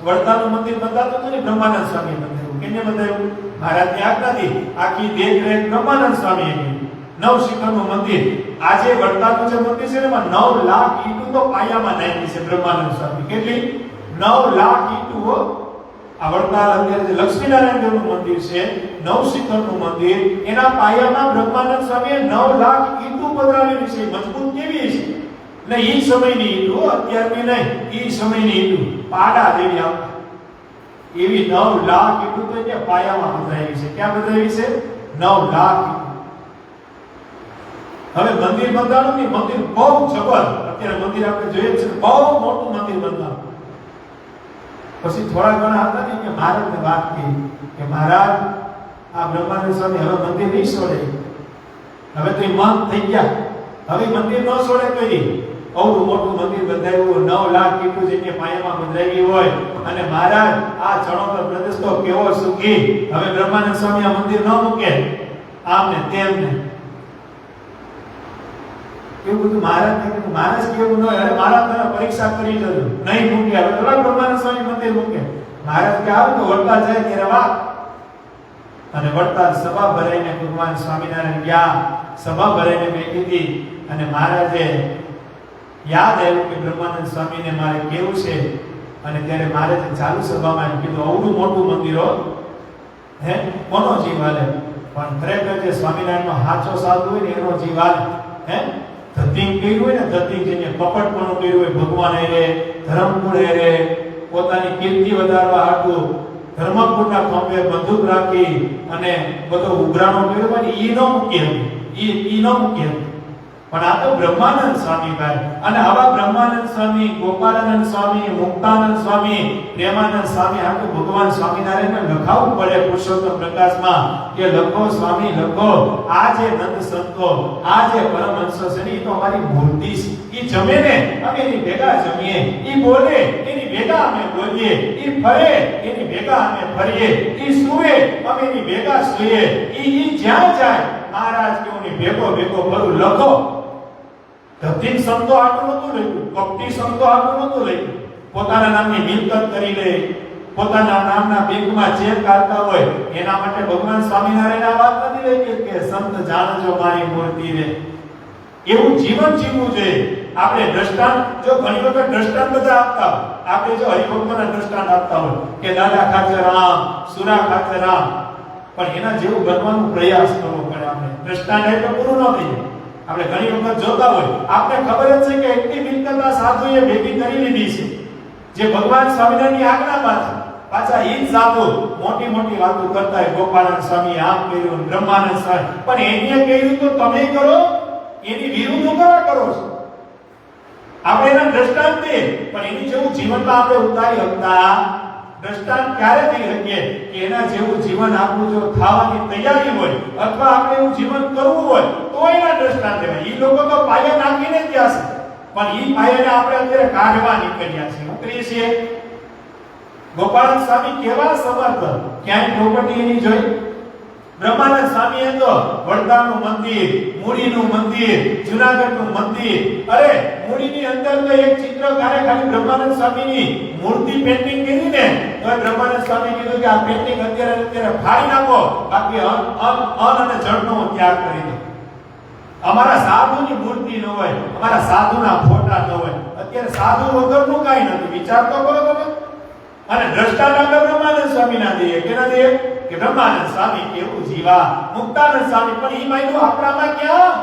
Speaker 3: વડતાલનું મંદિર બંધાતું હતું ને, બ્રહ્માનંદ સ્વામી મંદિર. કેને બંધાયું? મહારાજની આજ્ઞાથી. આખી દેખરેખ બ્રહ્માનંદ સ્વામીએ કરી. 9 શિખરનું મંદિર. આજે વડતાલનું જે મંદિર છે ને એમાં 9 લાખ ઈંટો તો પાયામાં નાખી છે બ્રહ્માનંદ સ્વામી. કેટલી? 9 લાખ ઈંટો. આ વડતાલ અત્યારે જે લક્ષ્મીનારાયણ દેવનું મંદિર છે, 9 શિખરનું મંદિર, એના પાયામાં બ્રહ્માનંદ સ્વામીએ 9 લાખ ઈંટો પધરાવેલી છે. મજબૂત કેવી છે? ને ઈ સમયની ઈંટો, અત્યારની નહીં, ઈ સમયની ઈંટો પાડા જેવી આવતી. એવી 9 લાખ ઈંટો તો ત્યાં પાયામાં પધરાવી છે. ક્યાં પધરાવી છે? 9 લાખ. હવે મંદિર બંધાણું ને, મંદિર બહુ જબર. અત્યારે મંદિર આપણે જોઈએ છે, બહુ મોટું મંદિર બંધાણું. પછી થોડા ઘણા હતા ને કે મહારાજને વાત કરી કે મહારાજ આ બ્રહ્માનંદ સ્વામી હવે મંદિર નહીં છોડે. હવે તો મન થઈ ગયા, હવે મંદિર ન છોડે કરી. અવડું મોટું મંદિર બંધાવ્યું, 9 લાખ ઈંટો જેની પાયામાં બંધાવી હોય, અને મહારાજ આ ચણોતર પ્રદેશ તો કેવો સુખી. હવે બ્રહ્માનંદ સ્વામી આ મંદિર ન મૂકે, આમ ને તેમ ને એવું બધું મહારાજ ને કીધું. મહારાજ કેવું ન હોય, અરે મહારાજ તને પરીક્ષા કરી જજો, નહીં મૂકે. હવે થોડા બ્રહ્માનંદ સ્વામી મંદિર મૂકે. મહારાજ કે આવ તો વડતાલ જાય ત્યારે વાત. અને વડતાલ સભા ભરાઈને ભગવાન સ્વામિનારાયણ ગયા. સભા ભરાઈને બેઠી હતી અને મહારાજે યાદ આવ્યું કે બ્રહ્માનંદ સ્વામીને મારે કેવું છે. અને ત્યારે મહારાજે ચાલુ સભામાં કીધું, અવડું મોટું મંદિરો હે કોનો જીવ હાલે? પણ ખરેખર જે સ્વામિનારાયણનો સાચો સાધુ હોય ને એનો જીવ હાલે. હે ધતિંગ કર્યું હોય ને, ધતિંગ જેને કપટપણું કર્યું હોય ભગવાન એરે, ધર્મકુળ એરે, પોતાની કીર્તિ વધારવા હાટું ધર્મકુળના ખંભે બંદૂક રાખી અને બધો ઉઘરાણો કર્યો હોય ને, ઈ ન મૂકી હતી. ઈ ન મૂકી હતી. પણ આ તો બ્રહ્માનંદ સ્વામી ભાઈ. અને આવા બ્રહ્માનંદ સ્વામી, ગોપાલાનંદ સ્વામી, મુક્તાનંદ સ્વામી, પ્રેમાનંદ સ્વામી આ તો ભગવાન સ્વામિનારાયણને લખાવવું પડે પુરુષોત્તમ પ્રકાશમાં કે લખો સ્વામી લખો. આ જે નંદ સંતો, આ જે પરમહંસો છે ને, એ તો અમારી મૂર્તિ છે. ઈ જમે ને અમે એની ભેગા જમીએ, ઈ બોલે એની ભેગા અમે બોલીએ, ઈ ફરે એની ભેગા અમે ફરીએ, ઈ સૂવે અમે એની ભેગા સૂઈએ, ઈ જ્યાં જાય મહારાજ કેવું ની ભેગો ભરું. લખો. ધતિંગ સંતો આટલું નતું લખ્યું, કપટી સંતો આટલું નતું લખ્યું. પોતાના નામની મિલકત કરી લે, પોતાના નામના બેંકમાં ચેક કાઢતા હોય, એના માટે ભગવાન સ્વામિનારાયણ આ વાત નથી લખી કે સંત જાણજો મારી મૂર્તિ રે. એવું જીવન જીવવું જોઈએ. આપણે દ્રષ્ટાંત, જો ઘણી વખત દ્રષ્ટાંત બધા આપતા, આપણે જો હરિભક્તોના દ્રષ્ટાંત આપતા હોય કે દાદા ખાતે રામ, સુરા ખાતે રામ, પણ એના જેવું બનવાનો પ્રયાસ કરવો પડે. આપણે દ્રષ્ટાંત એટલે પૂરું ન થઈ જાય. આપણે ઘણી વખત જોતા હોય, આપણે ખબર જ છે કે એટલી મિલકત આ સાધુએ ભેગી કરી લીધી છે જે ભગવાન સ્વામિનારાયણની આજ્ઞામાં છે. પાછા ઈ જ સાધુ મોટી મોટી વાતો કરતા હોય, ગોપાલન સ્વામી આમ કર્યું, બ્રહ્માનંદ સ્વામી, પણ એને કહ્યું તો તમે કરો, એની વિરુદ્ધ ઉભા કરો છો. આપણે એના દ્રષ્ટાંત દે, પણ એની જેવું જીવનમાં આપણે ઉતારી શકતા દ્રષ્ટાંત ક્યારે થઈ શકીએ કે એના જેવું જીવન આપણું જો થવાની તૈયારી હોય અથવા આપણે એવું જીવન કરવું હોય તો એના દ્રષ્ટાંત દેવાય. એ લોકો તો પાયા નાખીને ત્યાં છે. પણ ઈ પાયાને આપણે અત્યારે કાઢવા નીકળ્યા છીએ. શું કરીએ છીએ? ગોપાળાનંદ સ્વામી કેવા સમર્થ, ક્યાંય પ્રોપર્ટી એની જોઈ? બ્રહ્માનંદ સ્વામીએ તો વડતાલનું મંદિર, મૂળીનું મંદિર, જૂનાગઢનું મંદિર, અરે મૂળીની અંદર તો એક ચિત્રકારે ખાલી બ્રહ્માનંદ સ્વામીની મૂર્તિ પેઇન્ટિંગ કરી ને, તો બ્રહ્માનંદ સ્વામી કીધું કે આ પેઇન્ટિંગ અત્યારે ફાડી નાખો, બાકી અન્ન અને જળનો ત્યાગ કરી દો. અમારા સાધુની મૂર્તિ ન હોય, અમારા સાધુના ફોટા ન હોય. અત્યારે સાધુ વગરનું કાંઈ નથી. વિચાર તો કરો તમે. અને દ્રષ્ટાંત બ્રહ્માનંદ સ્વામીના દઈએ કેના દઈએ કે બ્રહ્માનંદ સ્વામી કેવું જીવા, મુક્તાનંદ સ્વામી પણ ઈ માયનું આપણામાં ક્યાં?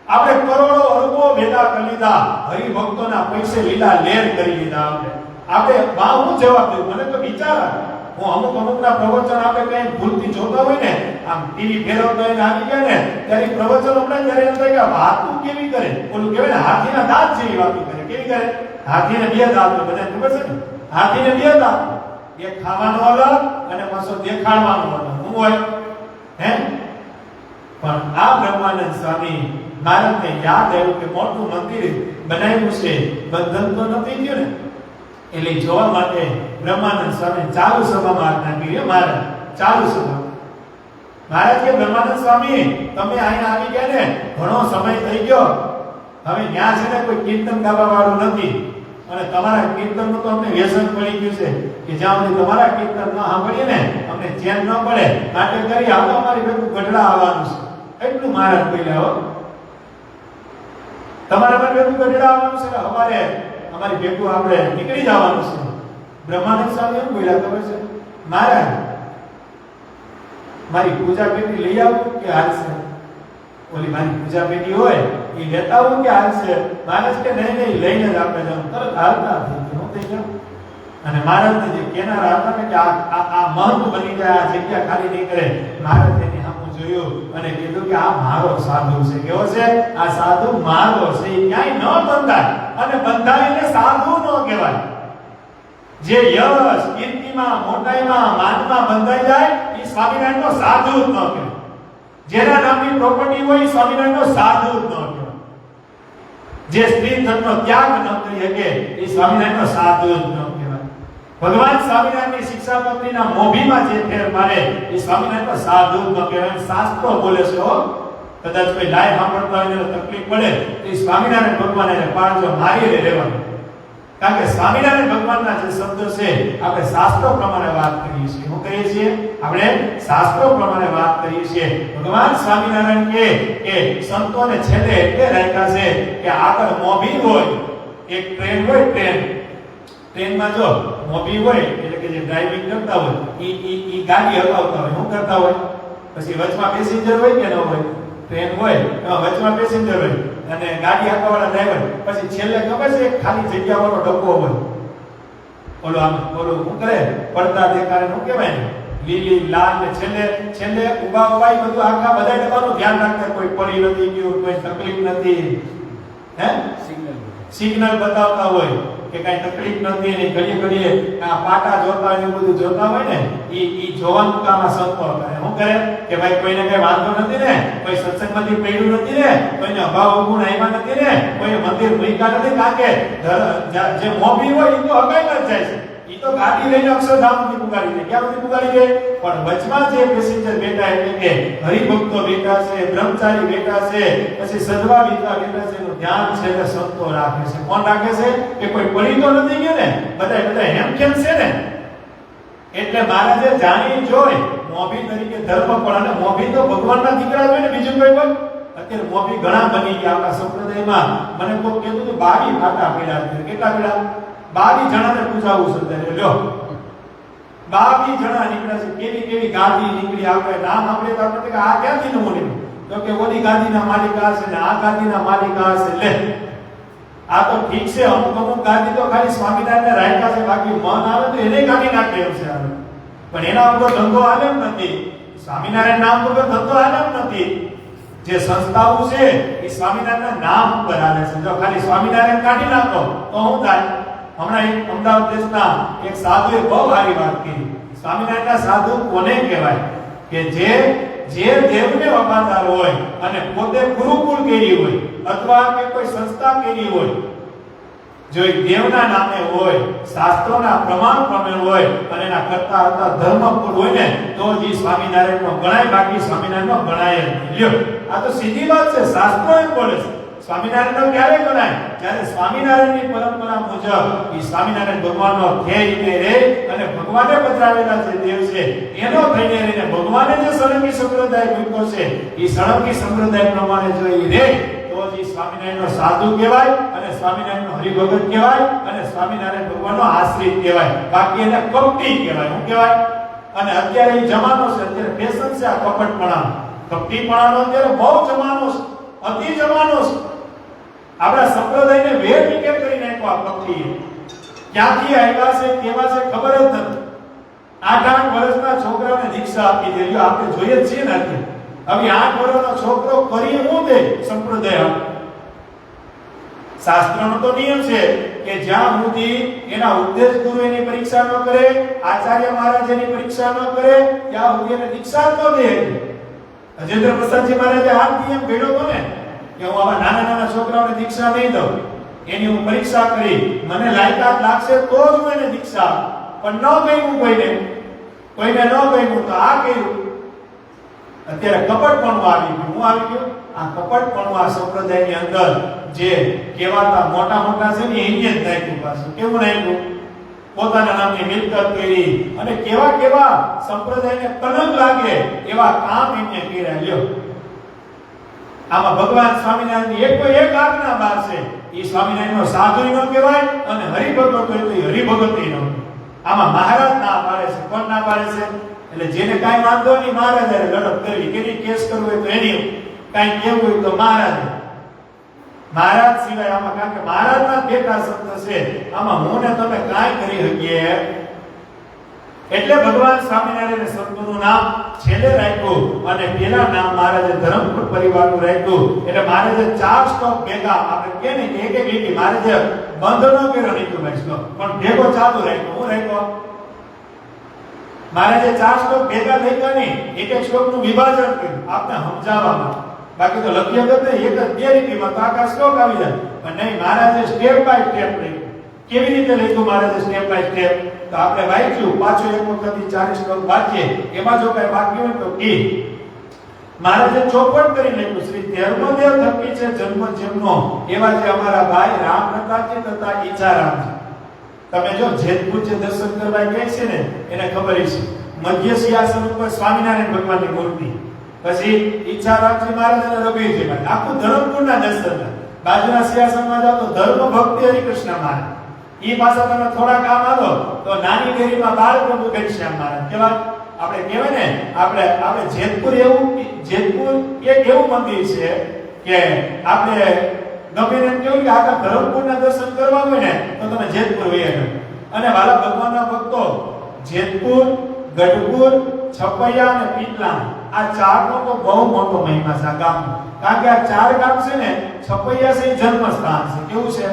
Speaker 3: આપણે કરોડો અરબો ભેગા કરી લીધા, હરિભક્તોના પૈસે લીલા લેર કરી લીધા. આપણે બા હું જવાબ દઉં? મને તો વિચાર હું અમુકના પ્રવચન આપણે કઈ ભૂલથી જોતા હોય ને, આમ ટીવી ફેરવતા હોય આવી ગયા ને, ત્યારે પ્રવચન હમણાં ત્યારે એમ થાય કે વાતું કેવી કરે, ઓલું કહેવાય ને હાથીના દાંત જેવી વાતો કરે. કેવી કરે? હાથીને બે દાંત હોય, બધાને ખબર છે ને? હાથીને બે દાંત, એક ખાવાનો અલગ અને પાછો દેખાડવાનો અલગ. શું હોય? હે? પણ આ બ્રહ્માનંદ સ્વામી મહારાજને યાદ આવ્યું કે મોટું મંદિર બનાવ્યું છે, બંધન તો નથી થયું ને, એટલે જોવા માટે બ્રહ્માનંદ સ્વામી ચાલુ સભામાં આજ્ઞા કરી. મહારાજ ચાલુ સભા. મહારાજ કે બ્રહ્માનંદ સ્વામી તમે અહીંયા આવી ગયા ને, ઘણો સમય થઈ ગયો, હવે ત્યાં છે ને કોઈ કીર્તન ગાવા વાળું નથી, અને તમારા કીર્તનનું તો અમને વ્યસન પડી ગયું છે કે જ્યાં સુધી તમારા કીર્તન ન સાંભળીએ ને અમને ચેન ન પડે, માટે કરી આવો અમારી ભેગું ગઢડા આવવાનું છે. એટલું મહારાજ બોલ્યા હો, તમારા પર ભેગું ગઢડા આવવાનું છે, અમારે અમારી ભેગું આપણે નીકળી જવાનું છે. બ્રહ્માનંદ સ્વામી એમ બોલ્યા ખબર છે? મહારાજ મારી પૂજા પેટી લઈ આવું કે હાલશે? ઓલી મારી પૂજા પેટી હોય એ લેતા આવું કે હાલશે? મહારાજ કે નહીં નહીં લઈને જ આપણે જવાનું. તરત હાલતા હું થઈ ગયો. અને મહારાજને જે કેનારા હતા ને કે આ મહંત બની જાય, આ જગ્યા ખાલી નહીં કરે, મહારાજ તેની સામું જોયું અને કીધું કે આ મારો સાધુ છે. કેવો છે? આ સાધુ મારો છે, એ ક્યાંય ન બંધાય, અને બંધાઈને સાધુ ન કહેવાય. જે યશ કીર્તિમાં, મોટાઈમાં, માનમાં બંધાઈ જાય એ સ્વામિનારાયણનો સાધુ જ ન કહેવાય. જેના નામની પ્રોપર્ટી હોય એ સ્વામિનારાયણનો સાધુ જ ન કહેવાય. જે સ્ત્રી ધનનો ત્યાગ ન કરી શકે એ સ્વામિનારાયણનો સાધુ જ ન કહેવાય. ભગવાન સ્વામિનારાયણની શિક્ષાપત્રીના મોભીમાં જે ફેર મારે એ સ્વામિનારાયણનો સાધુ જ ન કહેવાય. શાસ્ત્રો બોલે છે હો, કદાચ કોઈ લાઈવ સાંભળતા હોય ને તકલીફ પડે તો એ સ્વામિનારાયણ ભગવાન એને પાડજો, મારી રહેવાનું. કારણ કે સ્વામિનારાયણ ભગવાનના જે શબ્દો છે આપણે શાસ્ત્રો પ્રમાણે વાત કરીએ છીએ. શું કરીએ છીએ? આપણે શાસ્ત્રો પ્રમાણે વાત કરીએ છીએ. ભગવાન સ્વામિનારાયણ કે સંતોને છેલ્લે એટલે રાખ્યા છે કે આગળ મોભી હોય, એક ટ્રેન હોય, ટ્રેનમાં જો મોભી હોય એટલે કે જે ડ્રાઇવિંગ કરતા હોય ઈ ગાડી હલાવતા હોય, શું કરતા હોય? પછી વચમાં પેસેન્જર હોય કે ન હોય? ટ્રેન હોય એમાં વચમાં પેસેન્જર હોય અને ગાડી હાંકવાવાળા ડ્રાઈવર, પછી છેલ્લે ખબર છે ખાલી જગ્યા વાળો ડબ્બો હોય, ઓલો આમ ઓલું શું કરે પડદા દેખાડે, શું કહેવાય ને લીલી લાલ, ને છેલ્લે ઉભા બધું આખા બધા ડબ્બાનું ધ્યાન રાખતા, કોઈ પડી નથી ગયું, કોઈ તકલીફ નથી, હે સિગ્નલ બતાવતા હોય કે કઈ તકલીફ નથી, ને ઘડીએ આ પાટા જોતા હોય, બધું જોતા હોય ને ઈ જોવાનું કામ આ સંતો કરે. શું કરે કે ભાઈ કોઈને કઈ વાંધો નથી ને, કોઈ સત્સંગમાંથી પડ્યું નથી ને, કોઈને અભાવ અવગુણ આવ્યા નથી ને, કોઈ મંદિર મૂક્યા નથી, કારણ કે જે મોભી હોય એ તો હગાઈ જ જાય છે, ઈ તો ગાડી લઈને અક્ષરધામ સુધી પુગાડી દે. ક્યાં સુધી પુગાડી દે? પણ વચમાં જે પેસેન્જર બેઠા એટલે કે હરિભક્તો બેઠા છે, બ્રહ્મચારી બેઠા છે, પછી સદવા વિધવા બેઠા છે, એનું ધ્યાન છે એટલે સંતો રાખે છે. કોણ રાખે છે? કે કોઈ પડી તો નથી ગયો ને, બધા હેમખેમ છે ને. એટલે મહારાજે જાણી જોઈ મોભી તરીકે ધર્મ પણ, અને મોભી તો ભગવાનના દીકરા હોય ને, બીજું કોઈ હોય? અત્યારે મોભી ઘણા બની ગયા આપણા સંપ્રદાયમાં. મને કોઈ કહેતું હતું 22 ફાટા પડ્યા છે. કેટલા પડ્યા? 22 જણાને પૂજાવું છે ત્યારે. લ્યો 22 જણા નીકળ્યા છે. કેવી ગાદી નીકળી, આપણે નામ આપણે તો આપણે કે આ ક્યાંથી નવું નીકળ્યું? તો કે ઓલી ગાદીના માલિક આ છે ને આ ગાદીના માલિક આ છે. લે આ તો ઠીક છે, અમુક ગાદી તો ખાલી સ્વામિનારાયણને રાખ્યા છે, બાકી મન આવે તો એને કાઢી નાખે એમ છે. પણ એના ઉપર ધંધો હાલે એમ નથી. સ્વામિનારાયણ નામ ઉપર ધંધો હાલે એમ નથી. જે સંસ્થાઓ છે એ સ્વામિનારાયણના નામ ઉપર હાલે છે. જો ખાલી સ્વામિનારાયણ કાઢી નાખો તો શું થાય? હમણાં એક અમદાવાદ દેશના એક સાધુએ બહુ સારી વાત કરી. સ્વામિનારાયણના સાધુ કોને કહેવાય? કે જે જે દેવને વફાદાર હોય અને પોતે ગુરુકુળ કરી હોય અથવા કે કોઈ સંસ્થા કરી હોય, જો એ દેવના નામે હોય, શાસ્ત્રોના પ્રમાણ પ્રમેય હોય અને એના કરતા હતા ધર્મપુર હોય ને, તો જ સ્વામિનારાયણનો ગણાય, બાકી સ્વામિનારાયણનો ગણાય જ નહીં. લ્યો, આ તો સીધી વાત છે, શાસ્ત્રો એમ બોલે છે. સ્વામિનારાયણનો ક્યારે ગણાય? જ્યારે સ્વામિનારાયણની પરંપરા મુજબ એ સ્વામિનારાયણ ભગવાનનો ધ્યેય રહે અને ભગવાને પધરાવેલા જે દેવ છે એનો થઈને રહીને ભગવાને જે સળંગી સંપ્રદાય મૂક્યો છે એ સળંગી સંપ્રદાય પ્રમાણે જો એ રહે તો જ સ્વામિનારાયણનો સાધુ કહેવાય અને સ્વામિનારાયણનો હરિભગત કહેવાય અને સ્વામિનારાયણ ભગવાનનો આશ્રિત કહેવાય. બાકી એને કપટી કહેવાય. શું કહેવાય? અને અત્યારે એ જમાનો છે, અત્યારે ફેશન છે આ કપટપણાનો, કપટીપણાનો અત્યારે બહુ જમાનો છે, અતિ જમાનો છે. આપણા સંપ્રદાયને વેર વિખેર કરી નાખ્યો આ કપટીએ. ક્યાંથી આવ્યા છે, કેવા છે ખબર જ નથી. 8 વર્ષના છોકરાઓને દીક્ષા આપી દેવી આપણે જોઈએ જ છીએ ને. હવે 8 વર્ષનો છોકરો કરી શું દે સંપ્રદાય? શાસ્ત્રનો તો નિયમ છે કે જ્યાં સુધી એના ઉપદેશ ગુરુ એની પરીક્ષા ન કરે, આચાર્ય મહારાજ એની પરીક્ષા ન કરે, ત્યાં સુધી એને દીક્ષા ન દે. અજેન્દ્ર પ્રસાદજી મહારાજે હાથથી એમ ભેડો હતો ને કે હું આવા નાના નાના છોકરાઓને દીક્ષા નહીં દઉં, એની હું પરીક્ષા કરી, મને લાયકાત લાગશે તો જ હું એને દીક્ષા. પણ ન કહ્યું કોઈને ન કહ્યું તો આ કહ્યું. અત્યારે કપટપણું આવી ગયું. હું આવી ગયું આ કપટપણું આ સંપ્રદાયની અંદર જે કહેવાતા મોટા મોટા છે ને એને જ નાખ્યું. પાછું કેવું નાખ્યું? પોતાના નામની મિલકત કરી અને કેવા કેવા સંપ્રદાયને કલંક લાગે એવા કામ એમને કર્યા. લ્યો, આમાં ભગવાન સ્વામિનારાયણની એક આજ્ઞા બહાર છે. એ સ્વામિનારાયણનો સાધુ ન કહેવાય અને હરિભગત હોય તો એ હરિભગત ન. આમાં મહારાજ ના પાડે છે. કોણ ના પાડે છે? એટલે જેને કાઈ વાંધો નહીં મહારાજે લડત કરવી, કેની કેસ કરવો હોય તો એની, કાઈ કેવું હોય તો મહારાજ સિવાય આમાં, કારણ કે મહારાજના બેટા શબ્દ છે, આમાં હું ને તમે કાઈ કરી શકીએ. એટલે ભગવાન સ્વામિનારાયણ સંતોનું નામ છેલ્લે રાખ્યું અને પેલા નામ મહારાજે ધર્મપુર પરિવારનું રાખ્યું. એટલે મહારાજે 4 સ્ટોક ભેગા, આપણે કે ને એક એક લીટી મહારાજે બંધ ન કર્યો નીતુભાઈ સ્ટોક, પણ ભેગો ચાલુ રાખ્યો. હું રાખ્યો મહારાજે 4 સ્ટોક ભેગા થઈ ગયા નહીં, એક એક સ્ટોકનું વિભાજન કર્યું આપને સમજાવવામાં. બાકી તો લખી વગર ને એક જ બે લીટીમાં તો આખા સ્ટોક આવી જાય. પણ નહીં, મહારાજે સ્ટેપ બાય સ્ટેપ લખ્યું. કેવી રીતે લખ્યું મહારાજે સ્ટેપ બાય સ્ટેપ? તો આપણે વાંચ્યું, પાછો એક વખતથી 40 શ્લોક વાંચીએ, એમાં જો કઈ બાકી હોય તો કે મહારાજે ચોપટ કરી લખ્યું. શ્રી ધર્મદેવ થકી છે જન્મ જેમનો, એવા જે અમારા ભાઈ રામ પ્રતાપજી તથા ઈચ્છારામજી. તમે જો જેતપુર જે દર્શન કરવા ગયા છે ને એને ખબર છે, મધ્ય સિંહાસન ઉપર સ્વામિનારાયણ ભગવાનની મૂર્તિ, પછી ઈચ્છારામજી મહારાજ અને રઘુવીરજી મહારાજ, આખું ધર્મપુરના દર્શન. બાજુના સિંહાસનમાં જાઓ તો ધર્મ ભક્તિ હરિકૃષ્ણ મહારાજ. ઈ પાછા તમે થોડા કામ આવો તો નાની ડેરીમાં બાળપ્રભુ ઘનશ્યામ મહારાજ. કેવા આપણે કહેવાય ને, આપણે જેતપુર એક એવું મંદિર છે કે આપણે ગમે એમ કેવું કે આખા ધરમપુરના દર્શન કરવા હોય ને તો તમે જેતપુર વયા જાઓ. અને વાલા ભગવાનના ભક્તો, જેતપુર, ગઢપુર, છપૈયા અને પીપલાણ, આ ચારનો તો બહુ મોટો મહિમા છે આ ગામનો. કારણ કે આ 4 ગામ છે ને, છપૈયા છે જન્મ સ્થાન છે. કેવું છે?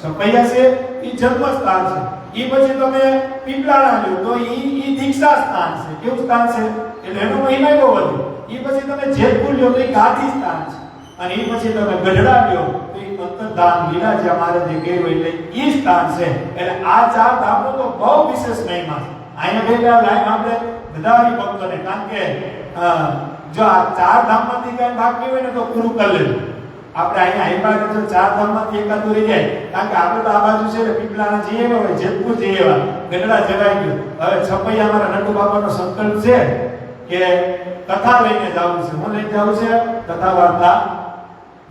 Speaker 3: છપૈયા છે ઈ જન્મ સ્થાન છે. ઈ પછી તમે પીપલાણા લ્યો તો ઈ દીક્ષા સ્થાન છે. કેવું સ્થાન છે? એટલે એનો મહિમા બહુ વધુ. ઈ પછી તમે જેતપુર લ્યો તો ઈ ગાદી સ્થાન છે. અને ઈ પછી તમે ગઢડા લ્યો તો ઈ અંતરધામ લીલાજી મહારાજે કહ્યું એટલે ઈ સ્થાન છે. એટલે આ 4 ધામનો તો બહુ વિશેષ મહિમા છે. અહીંયા ગયેલા લાઈન આપણે બધા ભક્તોને, કારણ કે જો આ 4 ધામમાંથી કઈ બાકી હોય ને તો પૂરું કરી લેવું. આપણે અહીંયા આઈપા જો 4 ધામમાંથી એકાદું રહી જાય, કારણ કે આપણે તો આ બાજુ છે ને પીપલાણા જઈએ હોય, જેતપુર જઈએ એવા, ગઢડા જવાઈ ગયું. હવે છપૈયા અમારા નટુ બાબાનો સંકલ્પ છે કે કથા લઈને જવું છે. હું લઈને જવું છે કથા વાર્તા,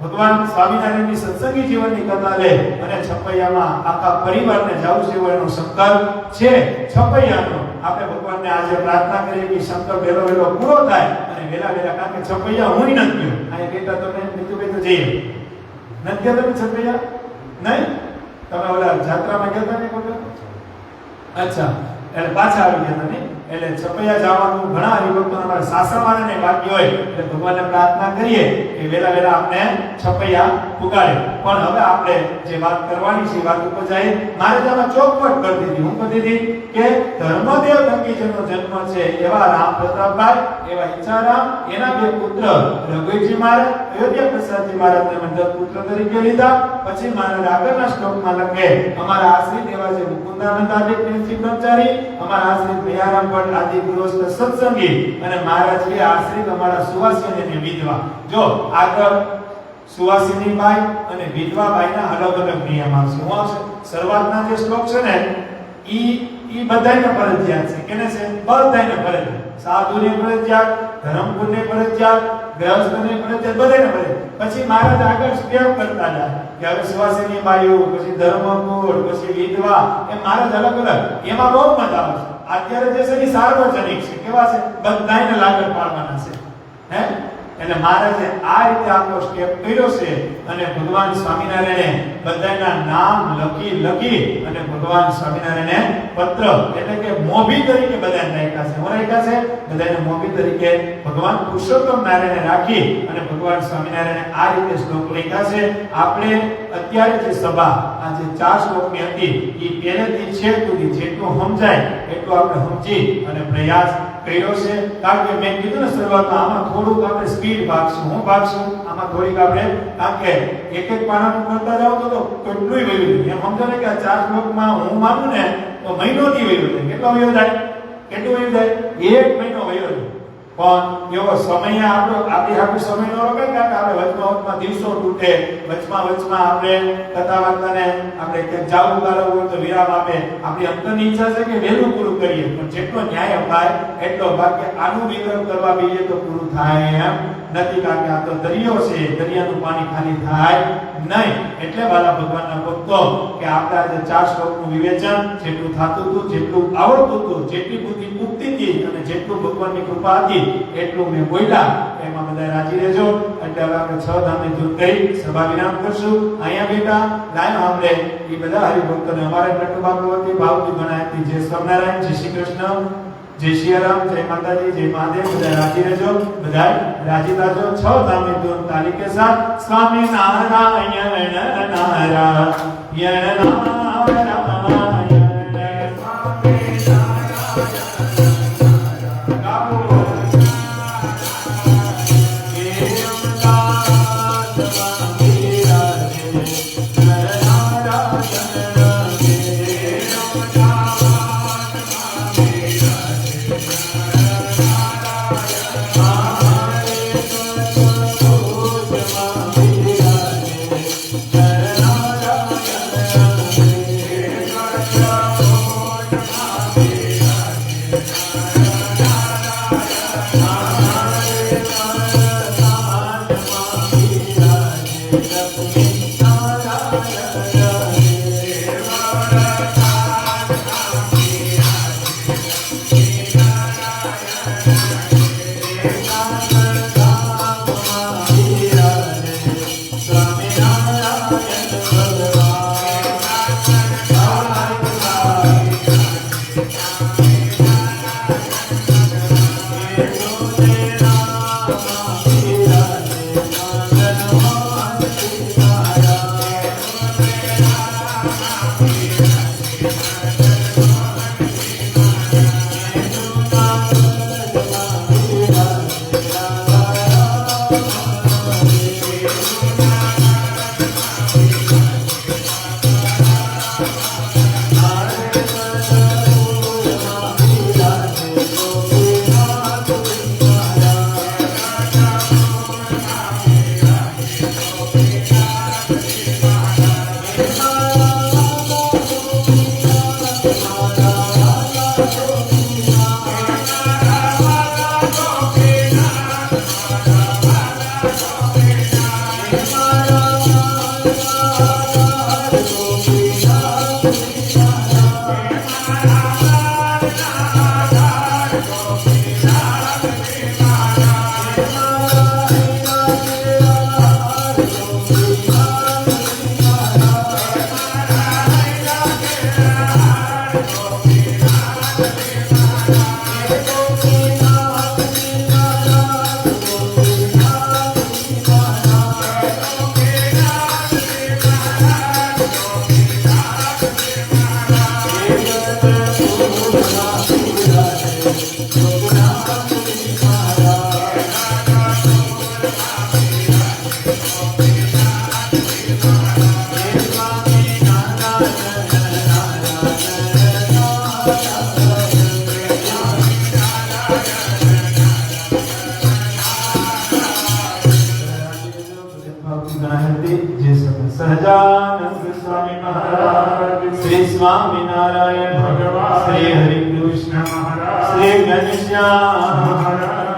Speaker 3: ભગવાન સ્વામિનારાયણની સત્સંગી જીવનની કથા લે અને છપૈયામાં આખા પરિવારને જવું છે એવો એનો સંકલ્પ છે છપૈયાનો. આપણે ભગવાનને આજે પ્રાર્થના કરીએ કે સંકલ્પ વહેલો પૂરો થાય અને વહેલા, કારણ કે છપૈયા હું નથી ગયો. અહીંયા બેટા તમે બીજું તો જઈએ નથી ગયા તમે છપૈયા નહીં? તમે ઓલા જાત્રામાં ગયા હતા ને? અચ્છા, એટલે પાછા આવી ગયા હતા ને? એટલે છપૈયા જવાનું ઘણા હરિભક્તોને અમારે સાસણવાળાને બાકી હોય એટલે ભગવાનને પ્રાર્થના કરીએ કે વેલા વેલા આપણે છપૈયા પુગાડે. પણ હવે આપણે જે વાત કરવાની છે વાત ઉપર જઈએ. મારે તેમાં ચોખવટ કરી દીધી. હું કહી દીધી કે ધર્મદેવ થકી જેનો જન્મ છે એવા રામ પ્રતાપભાઈ, એવા ઈચ્છારામ, એના બે પુત્ર રઘુજી મહારાજ, અયોધ્યા પ્રસાદજી મહારાજને મંડળ પુત્ર તરીકે લીધા. પછી મહારાજ આગળના શ્લોકમાં લખે અમારા આશ્રિત એવા છે મુકુંદાનંદ આદિ પ્રિન્સિપ બ્રહ્મચારી, અમારા આશ્રિત દયારામ ભટ્ટ આદિ ગૃહસ્થ સત્સંગી, અને મહારાજ કે આશ્રિત અમારા સુવાસિની અને વિધવા. જો આગળ સુવાસિની બાઈ અને વિધવા બાઈના અલગ અલગ નિયમ આવશે. હું આવશે શરૂઆતના જે શ્લોક છે ને ઈ બધાયને ફરજિયાત છે. કેને છે? બધાયને ફરજિયાત. સાધુને ફરજિયાત, ધર્મપુરને ફરજિયાત, ગ્રહસ્થને ફરજિયાત, બધાયને ફરજિયાત. પછી મહારાજ આગળ સ્ટેપ કરતા જાય કે હવે સુવાસિની બાઈઓ, પછી ધર્મપુર, પછી વિધવા, એ મહારાજ અલગ અલગ. એમાં બહુ મજા આવે છે. અત્યારે જે છે એ સાર્વજનિક છે. કેવા છે? બધાયને લાગણ પાડવાના છે. હે એટલે મહારાજે આ રીતે આખો સ્ટેપ કર્યો છે. અને ભગવાન સ્વામિનારાયણે બધાના નામ લખી અને ભગવાન સ્વામિનારાયણે પત્ર એટલે કે મોભી તરીકે બધાને રાખ્યા છે. હું રાખ્યા છે બધાને મોભી તરીકે ભગવાન પુરુષોત્તમ નારાયણે રાખી અને ભગવાન સ્વામિનારાયણે આ રીતે શ્લોક લખ્યા છે. આપણે અત્યારે જે સભા આ જે 4 શ્લોકની હતી એ પહેલેથી છેક સુધી જેટલું સમજાય એટલું આપણે સમજી અને પ્રયાસ કર્યો છે. કારણ કે મેં કીધું ને શરૂઆતમાં આમાં થોડુંક આપણે સ્પીડ ભાગશું. હું ભાગશું આમાં થોડીક આપણે, કારણ કે એક પાનાનું કરતા જાવ તો કેટલું વયું જાય. એમ સમજો ને કે આ 4 શ્લોકમાં હું માનું ને તો મહિનોથી વયું જાય. કેટલો વયો જાય? કેટલું વયું જાય? 1 મહિનો વયો જાય. પણ એવો સમય આપણી સમય નો રોકે, કારણ કે આપણે વચમાં દિવસો તૂટે, વચમાં આપણે કથા વાર્તાને આપણે કે જાવું ગાળવું હોય તો વિરામ આપે. આપણી અંતરની ઈચ્છા છે કે વહેલું પૂરું કરીએ, પણ જેટલો ન્યાય અપાય એટલો. બાકી આનું વિતરણ કરવા બેસીએ તો પૂરું થાય એમ નથી, કારણ કે આ તો દરિયો છે, દરિયાનું પાણી ખાલી થાય નહીં. એટલે વાલા ભગવાનના ભક્તો કે આપણે આજે 4 શ્લોકનું વિવેચન જેટલું થતું હતું, જેટલું આવડતું હતું, જેટલી બુદ્ધિ પૂરતી હતી અને જેટલું ભગવાનની કૃપા હતી એટલું મેં બોલ્યા. એમાં બધા રાજી રહેજો. એટલે હવે આપણે 6 ધામની ધૂન કરી સભા વિરામ કરશું. અહીંયા બેટા લાઈન આપણે એ બધા હરિભક્તોને અમારે નટુબા પ્રવૃત્તિ ભાવથી ગણાયતી જય સ્વામિનારાયણ, જય શ્રી કૃષ્ણ, જય શ્રી રામ, જય માતાજી, જય મહાદેવ. બધા રાજી રહેજો, બધા રાજી થાજો. 6 ધામની ધૂન તારીખે સાથ સ્વામી નારાયણ નારાયણ નારાયણ.
Speaker 1: श्री स्वामीनारायण
Speaker 2: भगवान
Speaker 1: श्री हरि कृष्ण
Speaker 2: महाराज
Speaker 1: श्री घनश्याम
Speaker 2: महाराज